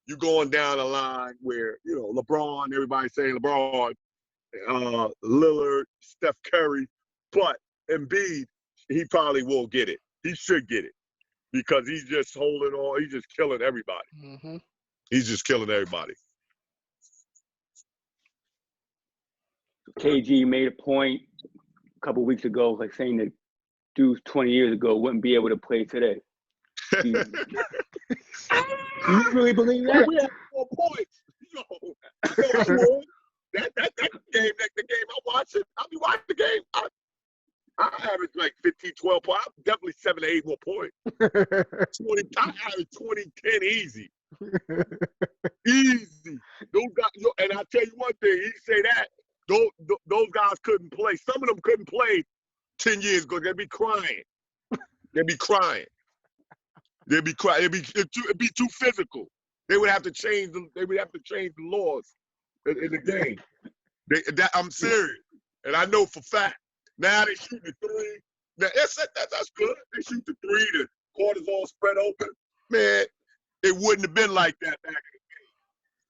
you going down the line where LeBron, everybody's saying LeBron, Lillard, Steph Curry, but Embiid, he probably will get it. He should get it because he's just holding on. He's just killing everybody. He's just killing everybody. KG made a point a couple of weeks ago, like saying that dudes 20 years ago wouldn't be able to play today. Do you really believe that? We have 4 points. That game, the game I'm watching, I'll be watching the game. I average like 15, 12 points. I'm definitely 7 to 8 more points. 20, I average 20, 10 easy. Easy. Those guys, and I tell you one thing, he say that, those guys couldn't play. Some of them couldn't play 10 years ago. They'd be crying. They'd be crying. It'd be too physical. They would have to change the laws in the game. I'm serious, and I know for fact. Now they shoot the 3. Now that's good. They shoot the 3. The quarters all spread open. Man, it wouldn't have been like that back in the day.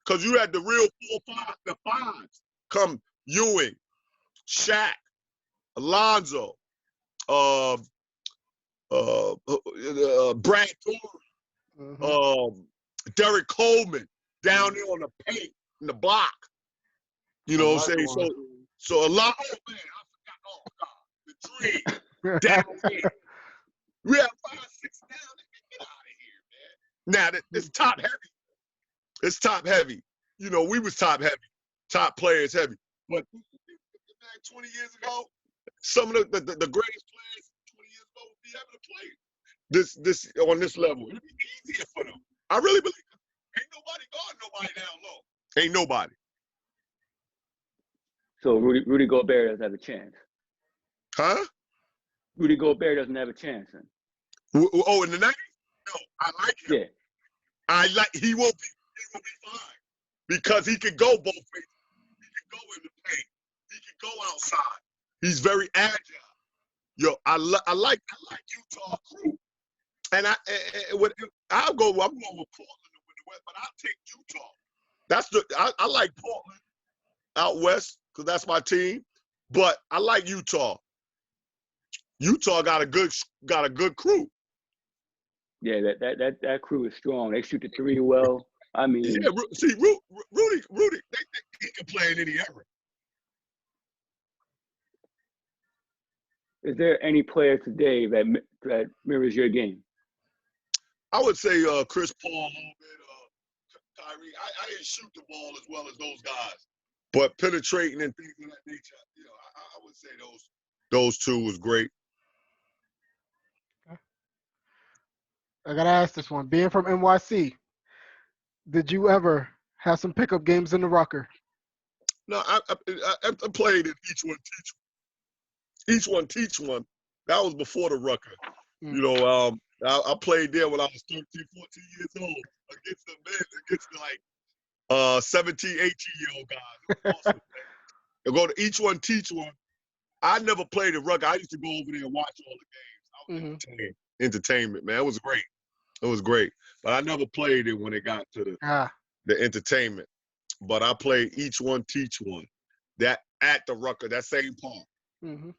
Because you had the real 4-5, the 5s come Ewing, Shaq, Alonzo, Brad Torrey, Derek Coleman down there on the paint in the block. You know what I'm saying? So a lot. Oh man, I forgot. The 3 down here. We have 5, 6 down. Get out of here, man. Now it's top heavy. It's top heavy. We was top heavy, top players heavy. But 20 years ago, some of the greatest players 20 years ago would be able to play this on this level. It'd be easier for them. I really believe it. Ain't nobody guarding nobody down low. Ain't nobody. So Rudy Gobert doesn't have a chance. Huh? Rudy Gobert doesn't have a chance then. Oh, in the 90s? No, I like him. Yeah. He will be fine. Because he can go both ways. He can go in the paint. He can go outside. He's very agile. Yo, I like Utah crew. And I'm going with Portland to win the West, but I'll take Utah. I like Portland out west because that's my team, but I like Utah. Utah got a good crew. Yeah, that crew is strong. They shoot the three well. I mean, yeah. See, Rudy, he can play in any era. Is there any player today that mirrors your game? I would say Chris Paul a little bit. Kyrie. I didn't shoot the ball as well as those guys, but penetrating and things of that nature. You know, I would say those two was great. I gotta ask this one. Being from NYC, did you ever have some pickup games in the Rucker? No, I played in each one teach one. That was before the Rucker. Mm. You know, I played there when I was 13, 14 years old against the like 17, 18-year-old guys. It was awesome, man. I go to each one teach one. I never played the Rucker. I used to go over there and watch all the games. I was entertainment, man. It was great. It was great. But I never played it when it got to the entertainment. But I played each one teach one. That at the Rucker, that same park. Mm-hmm.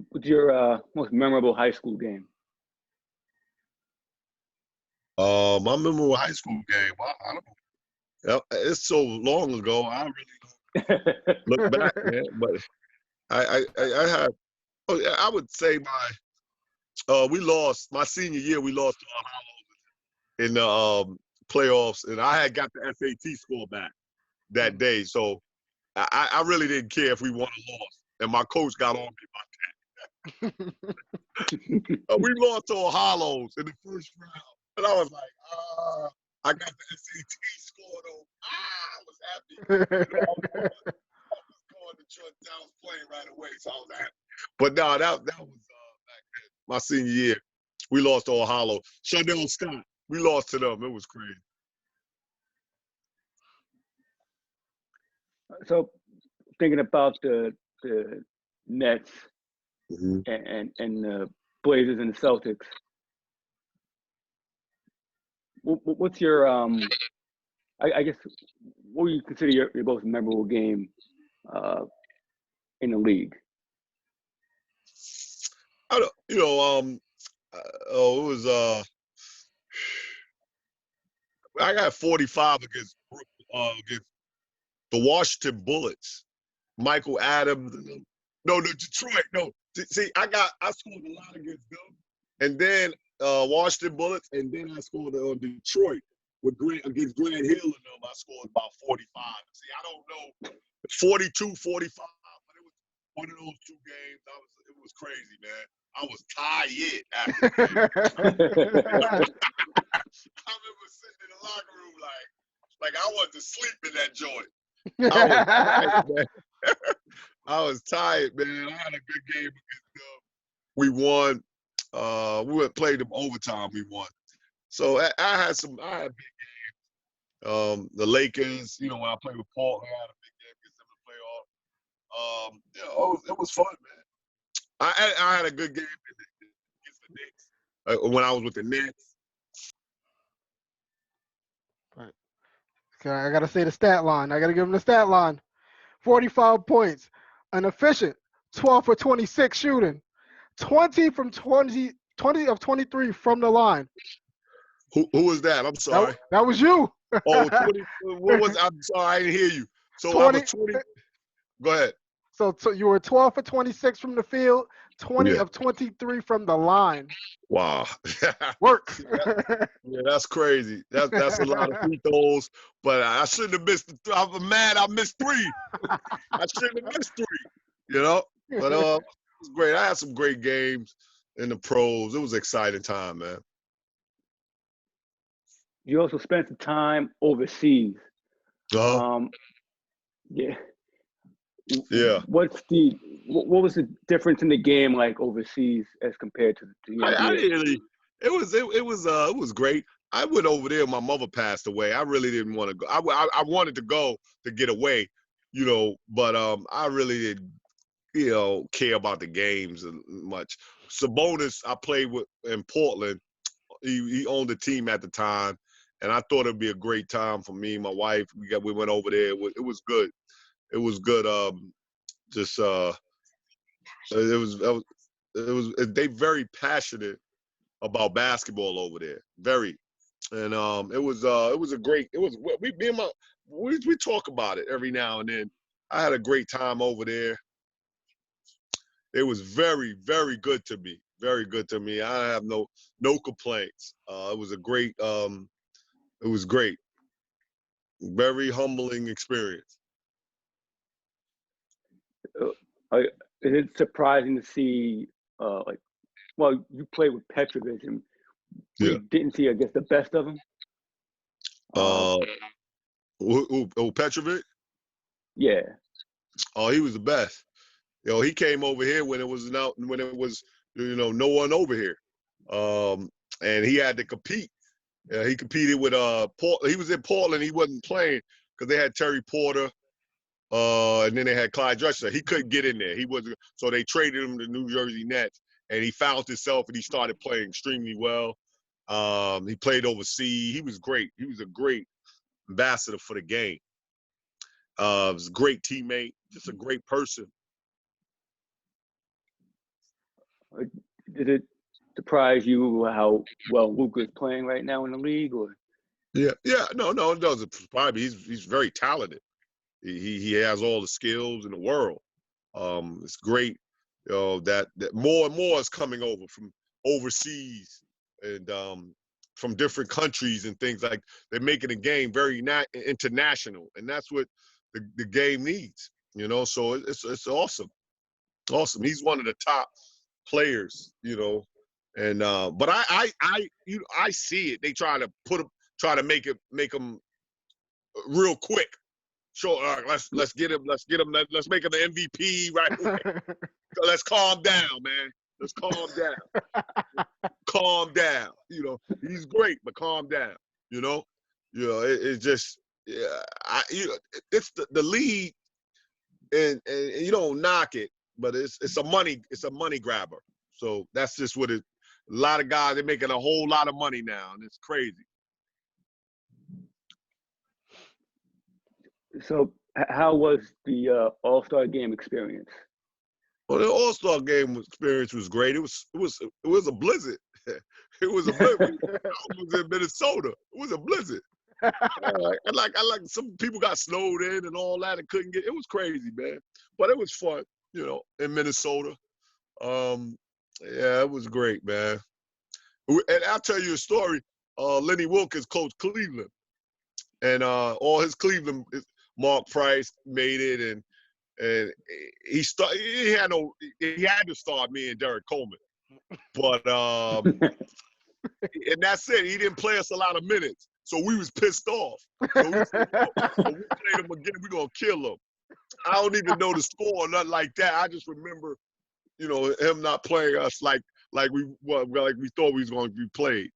What's your most memorable high school game? My memorable high school game. I don't know. It's so long ago. I really don't look back, man. But I had. Oh, yeah, I would say we lost my senior year. We lost to Hurley in the playoffs, and I had got the SAT score back that day. So I really didn't care if we won or lost, and my coach got on me about that. We lost to Hollows in the first round, and I was like, I got the SAT score though. I was happy. I was going to church. I was playing right away, so I was happy. But no, that was back then, my senior year. We lost to Hollow. Chanel Scott. We lost to them. It was crazy. So, thinking about the Nets Mm-hmm. and the Blazers and the Celtics, what's your I guess what would you consider your most memorable game in the league? I don't, you know, it was I got 45 against the Washington Bullets. Michael Adams. No, Detroit. No, see, I scored a lot against them, and then Washington Bullets, and then I scored on Detroit against Grant Hill and them. I scored about 45. See, I don't know, 42, 45, but it was one of those two games. It was crazy, man. I was tired after the game. I remember sitting in the locker room like I wanted to sleep in that joint. I was tired, man. I was tired, man. I had a good game against them. We won. We played them overtime. We won. So I had big games. The Lakers, you know, when I played with Portland, I had a big game against them in the playoff. It was fun, man. I had a good game against the Knicks when I was with the Nets. Right. Okay, I gotta say the stat line. I gotta give him the stat line. 45 points, an efficient 12 for 26 shooting, 20 of 23 from the line. Who was that? I'm sorry. That was you. 20. What was? I'm sorry, I didn't hear you. So 20, I was 20. Go ahead. So you were 12 for 26 from the field, 20 of 23 from the line. Wow. Work. Yeah, that's crazy. That's a lot of free throws, but I shouldn't have missed. I'm mad I missed 3. I shouldn't have missed 3. You know, but it was great. I had some great games in the pros. It was an exciting time, man. You also spent some time overseas. Uh-huh. Yeah. Yeah. What was the difference in the game like overseas as compared to the I really, it was great. I went over there. My mother passed away. I really didn't want to go. I wanted to go to get away, but I really didn't, care about the games much. Sabonis, I played with in Portland. He owned the team at the time, and I thought it'd be a great time for me and my wife. We went over there. It was good. It was good. Just they very passionate about basketball over there. Very. And it was a great. It was we talk about it every now and then. I had a great time over there. It was very, very good to me. Very good to me. I have no complaints. It was a great. It was great. Very humbling experience. Is it surprising to see, you played with Petrovic, and we didn't see, I guess, the best of him? Petrovic? Yeah. Oh, he was the best. He came over here when it was no one over here, and he had to compete. He competed with Portland. He was in Portland. He wasn't playing because they had Terry Porter, and then they had Clyde Drexler. He couldn't get in there. He wasn't. So they traded him to New Jersey Nets, and he found himself and he started playing extremely well. He played overseas. He was great. He was a great ambassador for the game. Was a great teammate. Just a great person. Did it surprise you how well Luka is playing right now in the league, or? Yeah, no, it doesn't surprise me. He's very talented. He has all the skills in the world. It's great, that more and more is coming over from overseas and from different countries and things like. They're making the game very international, and that's what the game needs. So it's awesome. Awesome. He's one of the top players, and but I see it. They try to make him real quick. Sure, let's get him. Let's make him the MVP right away. Let's calm down, man. Let's calm down. Calm down. He's great, but calm down. It's just it's the league, and you don't knock it. But it's a money grabber. So that's just what it. A lot of guys, they're making a whole lot of money now, and it's crazy. So how was the All-Star game experience? Well, the All-Star game experience was great. It was a blizzard. It was a blizzard. I was in Minnesota. It was a blizzard. I like some people got snowed in and all that and couldn't get. It was crazy, man. But it was fun. In Minnesota. Yeah, it was great, man. And I'll tell you a story. Lenny Wilkens coached Cleveland. And all his Cleveland, Mark Price made it, and he had to start me and Derek Coleman. But and that's it. He didn't play us a lot of minutes. So we was pissed off. So we said, we played him again, we're gonna kill him. I don't even know the score or nothing like that. I just remember, him not playing us like we thought we was going to be played.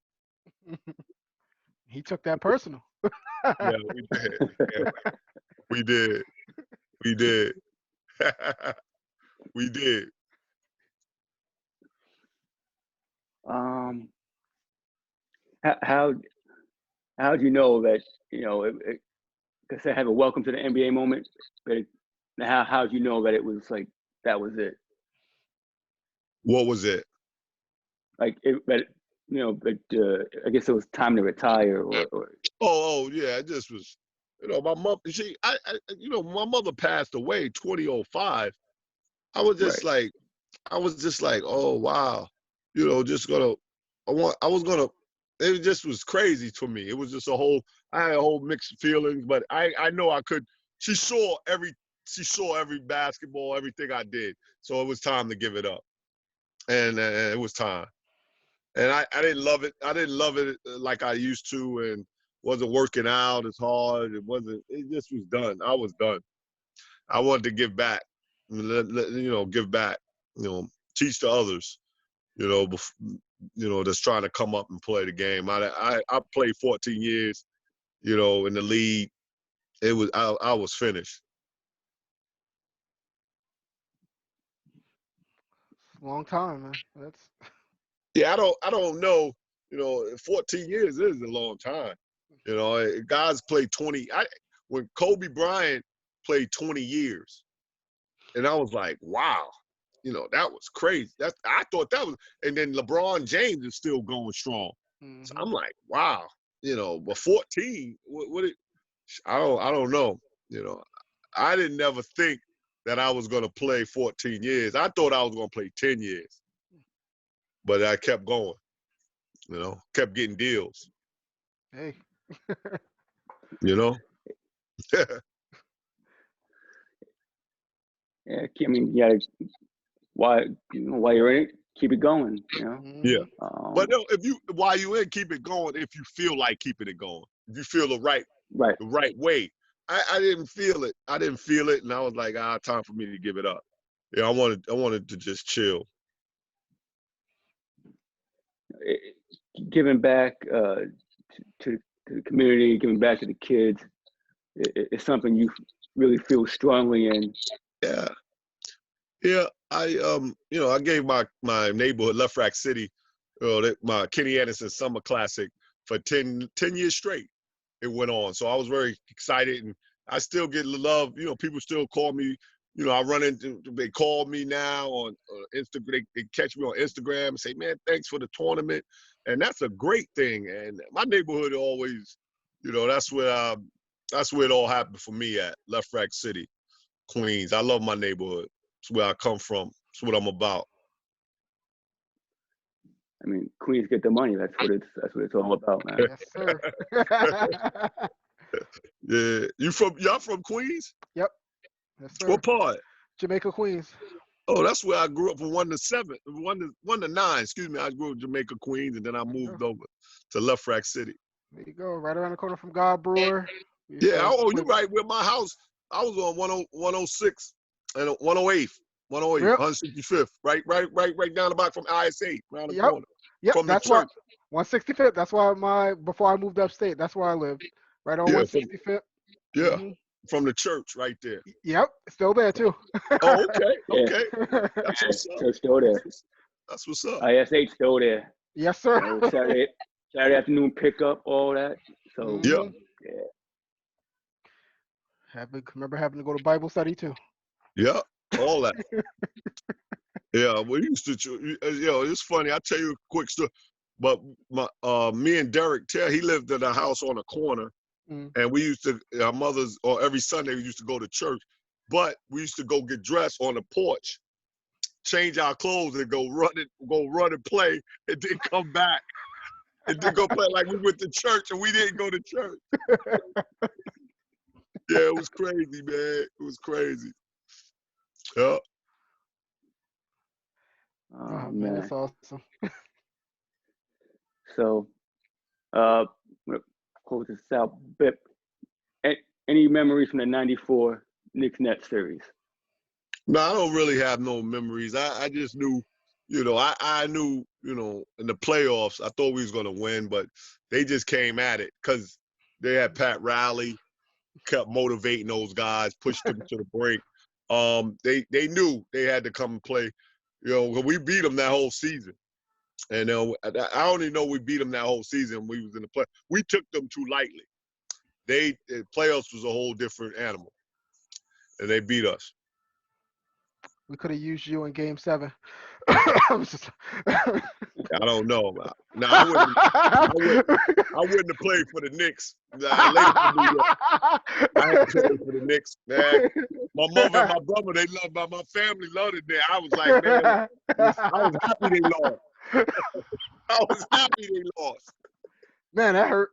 He took that personal. Yeah, we did. Yeah. We did. We did. We did. How do you know that because they have a welcome to the NBA moment, but how do you know that it was like that was it? What was it? Like I guess it was time to retire, or. Oh yeah, it just was. My mother. My mother passed away 2005. I was just Right. like, oh wow, just gonna. I was gonna. It just was crazy for me. It was just I had a whole mixed feelings, but I know I could. She saw every basketball, everything I did. So it was time to give it up. And it was time. And I didn't love it. I didn't love it like I used to, and wasn't working out as hard. It just was done. I was done. I wanted to give back, give back, teach to others. that's trying to come up and play the game. I played 14 years, in the league. I was finished. Long time, man. That's Yeah, I don't know. 14 years is a long time. Guys play 20. When Kobe Bryant played 20 years, and I was like, wow, that was crazy. I thought that was, and then LeBron James is still going strong. mm-hmm. So I'm like, wow, but 14, I don't know. I didn't never think that I was going to play 14 years. I thought I was going to play 10 years, but I kept going. Kept getting deals. Hey. Yeah, I mean, yeah. While you're in it, keep it going. Yeah. Mm-hmm. But no, while you in, keep it going. If you feel like keeping it going, if you feel the right way. I didn't feel it. I didn't feel it, and I was like, time for me to give it up. Yeah, I wanted to just chill. Giving back to the community, giving back to the kids, it's something you really feel strongly in. Yeah. I gave my neighborhood, Left Rack City, my Kenny Anderson Summer Classic for 10 years straight. It went on, so I was very excited, and I still get love. People still call me. They call me now on Instagram. They catch me on Instagram and say, "Man, thanks for the tournament," and that's a great thing. And my neighborhood always, that's where it all happened for me at Left Rack City, Queens. I love my neighborhood. It's where I come from. It's what I'm about. I mean, Queens get the money. That's what it's all about, man. Yes, sir. Yeah, y'all from Queens? Yep. Yes, sir. What part? Jamaica, Queens. Oh, that's where I grew up from 1 to 9. Excuse me. I grew up in Jamaica, Queens, and then I moved over to Left Rack City. There you go. Right around the corner from God Brewer. Yeah. You're right. With my house, I was on 106 and 108th, 108th, Yep. 165th. Right down the block from ISA, around the corner. Yep. From that's the church. Why 165th. That's why before I moved upstate, that's where I lived. Right on 165th. Yeah. Mm-hmm. From the church right there. Yep. Still there too. Oh, okay. Yeah. Okay. That's what's up. So still there. That's what's up. ISH still there. Yes, sir. Saturday afternoon pickup, all that. So yeah. Remember having to go to Bible study too. Yeah, all that. Yeah, we used to. It's funny. I'll tell you a quick story. But me and Derek he lived in a house on a corner, and we used to. Our mothers, or every Sunday, we used to go to church. But we used to go get dressed on the porch, change our clothes, and go run and play, and then come back, and then go play like we went to church, and we didn't go to church. Yeah, it was crazy, man. It was crazy. Yeah. Oh man, that's awesome. So, close this out. But any memories from the '94 Knicks Net Series? No, I don't really have no memories. I just knew, I knew, in the playoffs, I thought we was gonna win, but they just came at it because they had Pat Riley, kept motivating those guys, pushed them to the brink. They knew they had to come and play. We beat them that whole season, and I only know we beat them that whole season. We was in the play. We took them too lightly. The playoffs was a whole different animal, and they beat us. We could have used you in Game 7. I don't know. No, I wouldn't have played for the Knicks. I had to play for the Knicks, man. My mother and my brother, my family loved it there. I was like, man, I was happy they lost. I was happy they lost. Man, that hurt.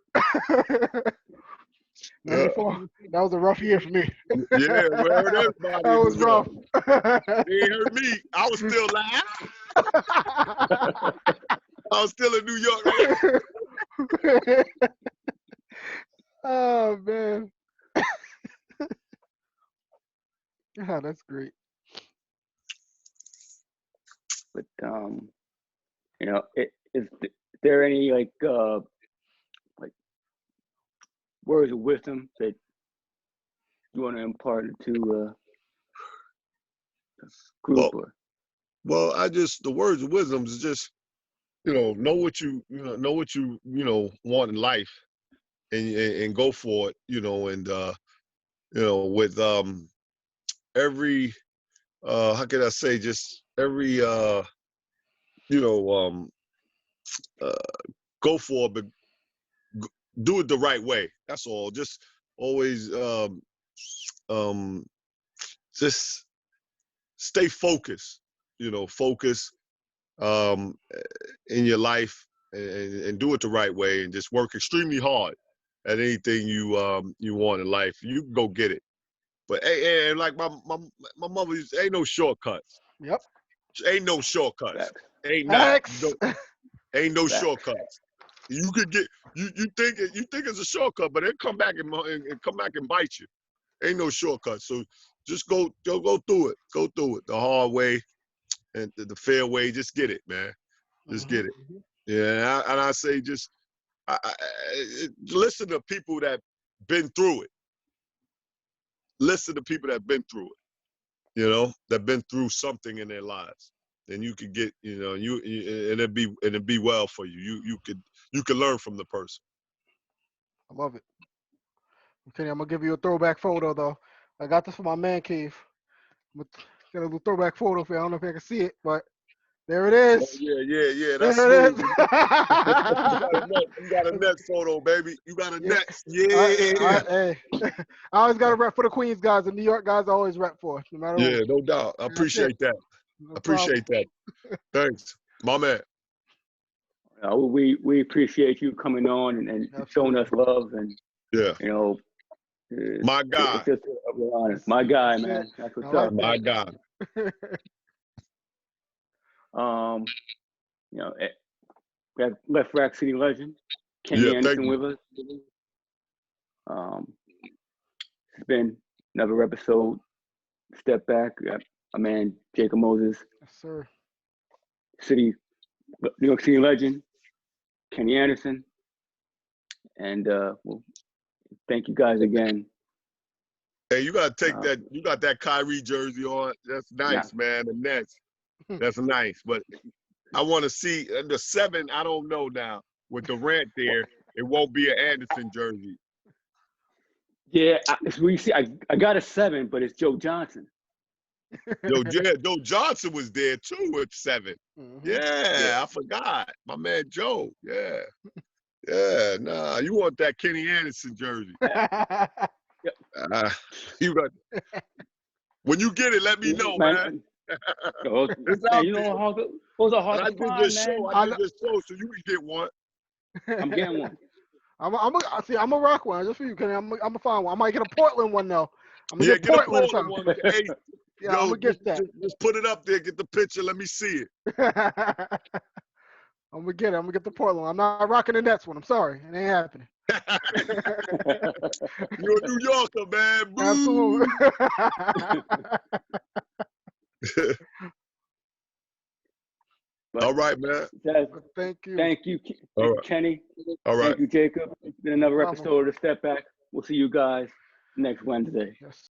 94. That was a rough year for me. Yeah, well, everybody. That was rough. It hurt me. I was still laughing. I was still in New York. Oh man. Yeah, that's great. But You know, is there any like words of wisdom that you want to impart to this group? Well, the words of wisdom is just, know what you want in life, and go for it, and with every how can I say, just every go for it, but do it the right way. That's all. Just always just stay focused. Focus in your life, and do it the right way, and just work extremely hard at anything you want in life. You can go get it. But and like my mother used, ain't no shortcuts. Yep. Ain't no shortcuts. Facts. Ain't not. Facts. Ain't no Facts. shortcuts. You could get you think it's a shortcut, but it come back and bite you. Ain't no shortcut. So just go through it. Go through it the hard way and the fair way. Just get it, man. Just get it. Yeah, and I say just listen to people that been through it. Listen to people that been through it. That been through something in their lives. Then you could get, and it'd be well for you. You could learn from the person. I love it. Okay, I'm gonna give you a throwback photo though. I got this from my man cave. I'm gonna get a little throwback photo for you. I don't know if you can see it, but there it is. Oh, yeah. That's There it smooth. is. You got a net photo, baby. You got a net. Yeah. Hey, I always got to rep for the Queens guys. The New York guys I always rep for, no matter what. Yeah, no doubt. I appreciate that. No Appreciate that. Thanks, my man. We appreciate you coming on and showing us love, and yeah, my guy. It's just a real honor. My guy, man. That's what's up. My guy. We have Left Rack City legend Kenny Anderson with us. It's been another episode. Step back. We got my man Jacob Moses. Yes, sir. New York City legend Kenny Anderson, and well, thank you guys again. Hey, you gotta take that. You got that Kyrie jersey on. That's nice, man. The Nets. That's nice. But I want to see the 7. I don't know now with Durant there. It won't be an Anderson jersey. Yeah, I got a 7, but it's Joe Johnson. Joe Johnson was there too with 7. Yeah, I forgot. My man Joe. Yeah. Nah, you want that Kenny Anderson jersey. You got. When you get it, let me know, man. Those are hard to find, man. I did this show, so you can get one. I'm getting one. I'm a rock one just for you, Kenny. I'm gonna find one. I might get a Portland one though. I'm gonna get a Portland one. Hey, yeah, I'm gonna get that. Just put it up there. Get the picture. Let me see it. I'm gonna get it. I'm gonna get the Portland. I'm not rocking the Nets one. I'm sorry, it ain't happening. You're a New Yorker, man. Boo. Absolutely. All right, man. Thank you. Thank you, Kenny. All right. Thank you, Jacob. It's been another episode of the Step Back. We'll see you guys next Wednesday. Yes.